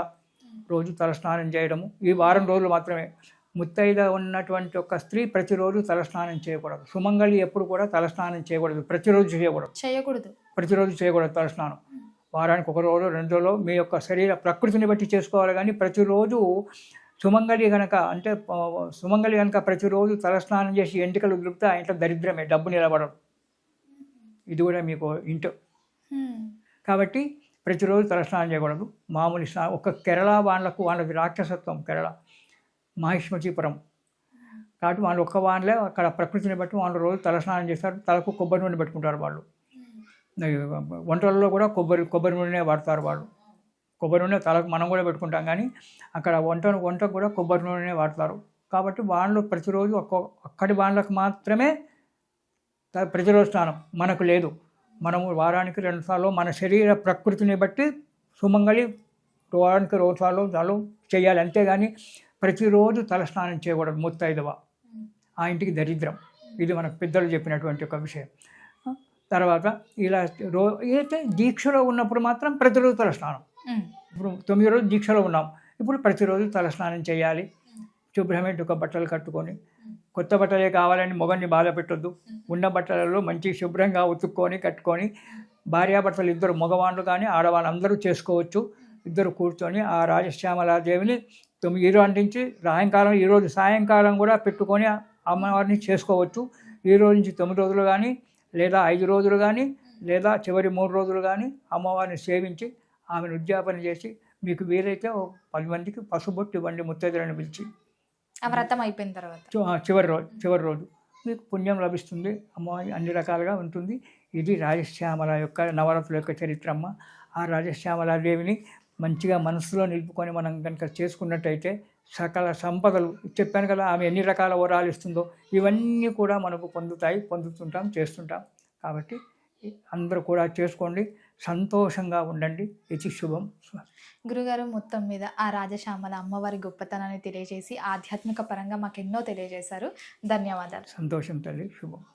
Speaker 2: రోజు తలస్నానం చేయడము. ఈ వారం రోజులు మాత్రమే. ముత్తైద ఉన్నటువంటి ఒక స్త్రీ ప్రతిరోజు తలస్నానం చేయకూడదు. సుమంగళి ఎప్పుడు కూడా తలస్నానం చేయకూడదు, ప్రతిరోజు చేయకూడదు తలస్నానం. వారానికి ఒక రోజు 2 రోజులు మీ యొక్క శరీర ప్రకృతిని బట్టి చేసుకోవాలి. కానీ ప్రతిరోజు సుమంగళి కనుక ప్రతిరోజు తలస్నానం చేసి ఎంటికలు దులిపితే ఆ ఇంట్లో దరిద్రమే, డబ్బు నిలబడదు. ఇది కూడా మీకు ఇంట్లో. కాబట్టి ప్రతిరోజు తలస్నానం చేయకూడదు. మామూలు స్నానం. ఒక కేరళ వాళ్ళది రాక్షసత్వం. కేరళ మహిష్మతీపురం కాబట్టి వాళ్ళు ఒక్క వాళ్ళే అక్కడ ప్రకృతిని బట్టి వాళ్ళు రోజు తలస్నానం చేస్తారు. తలకు కొబ్బరి నూనె పెట్టుకుంటారు వాళ్ళు. వంటలలో కూడా కొబ్బరి నూనె వాడతారు వాళ్ళు. కొబ్బరి నూనె తలకు మనం కూడా పెట్టుకుంటాం, కానీ అక్కడ వంటకు కూడా కొబ్బరి నూనె వాడతారు. కాబట్టి వాళ్ళు ప్రతిరోజు అక్కడి వాళ్ళకు మాత్రమే ప్రతిరోజు స్నానం. మనకు లేదు. మనము వారానికి 2 సార్లు మన శరీర ప్రకృతిని బట్టి సుమంగళి వారానికి 2 సార్లు చేయాలి. అంతేగాని ప్రతిరోజు తలస్నానం చేయకూడదు ముత్తైదవ, ఆ ఇంటికి దరిద్రం. ఇది మనకు పెద్దలు చెప్పినటువంటి ఒక విషయం. తర్వాత ఇలా అయితే దీక్షలో ఉన్నప్పుడు మాత్రం ప్రతిరోజు తలస్నానం. ఇప్పుడు 9 రోజులు దీక్షలో ఉన్నాం, ఇప్పుడు ప్రతిరోజు తలస్నానం చేయాలి. శుభ్రమైన ఒక బట్టలు కట్టుకొని, కొత్త బట్టలే కావాలని మొగన్ని బాధ పెట్టొద్దు. ఉన్న బట్టలలో మంచి శుభ్రంగా ఉతుక్కొని కట్టుకొని, భార్యాభర్తలు ఇద్దరు మగవాళ్ళు కానీ ఆడవాళ్ళు అందరూ చేసుకోవచ్చు. ఇద్దరు కూర్చొని ఆ రాజశ్యామలాదేవిని 9 అంటించి ఈరోజు సాయంకాలం కూడా పెట్టుకొని అమ్మవారిని చేసుకోవచ్చు. ఈ రోజు నుంచి 9 రోజులు కానీ, లేదా 5 రోజులు కానీ, లేదా చివరి 3 రోజులు కానీ అమ్మవారిని సేవించి ఆమెను ఉద్యాపన చేసి, మీకు వీలైతే 10 మందికి పసుబొట్టు ఇవ్వండి ముత్తైదులను పిలిచి.
Speaker 1: ఆ వ్రతం అయిపోయిన తర్వాత
Speaker 2: చివరి రోజు మీకు పుణ్యం లభిస్తుంది. అమ్మవారి అన్ని రకాలుగా ఉంటుంది. ఇది రాజశ్యామల యొక్క నవరాత్రుల యొక్క చరిత్రమ్మ. ఆ రాజశ్యామలాదేవిని మంచిగా మనసులో నిలుపుకొని మనం కనుక చేసుకున్నట్టయితే సకల సంపదలు, చెప్పాను కదా ఆమె ఎన్ని రకాల వరాలు ఇస్తుందో, ఇవన్నీ కూడా మనకు పొందుతుంటాం, చేస్తుంటాం. కాబట్టి అందరూ కూడా చేసుకోండి, సంతోషంగా ఉండండి. ఇది శుభం.
Speaker 1: గురుగారు, మొత్తం మీద ఆ రాజశ్యామల అమ్మవారి గొప్పతనాన్ని తెలియజేసి ఆధ్యాత్మిక పరంగా మాకు ఎన్నో తెలియజేశారు. ధన్యవాదాలు.
Speaker 2: సంతోషం తల్లి, శుభం.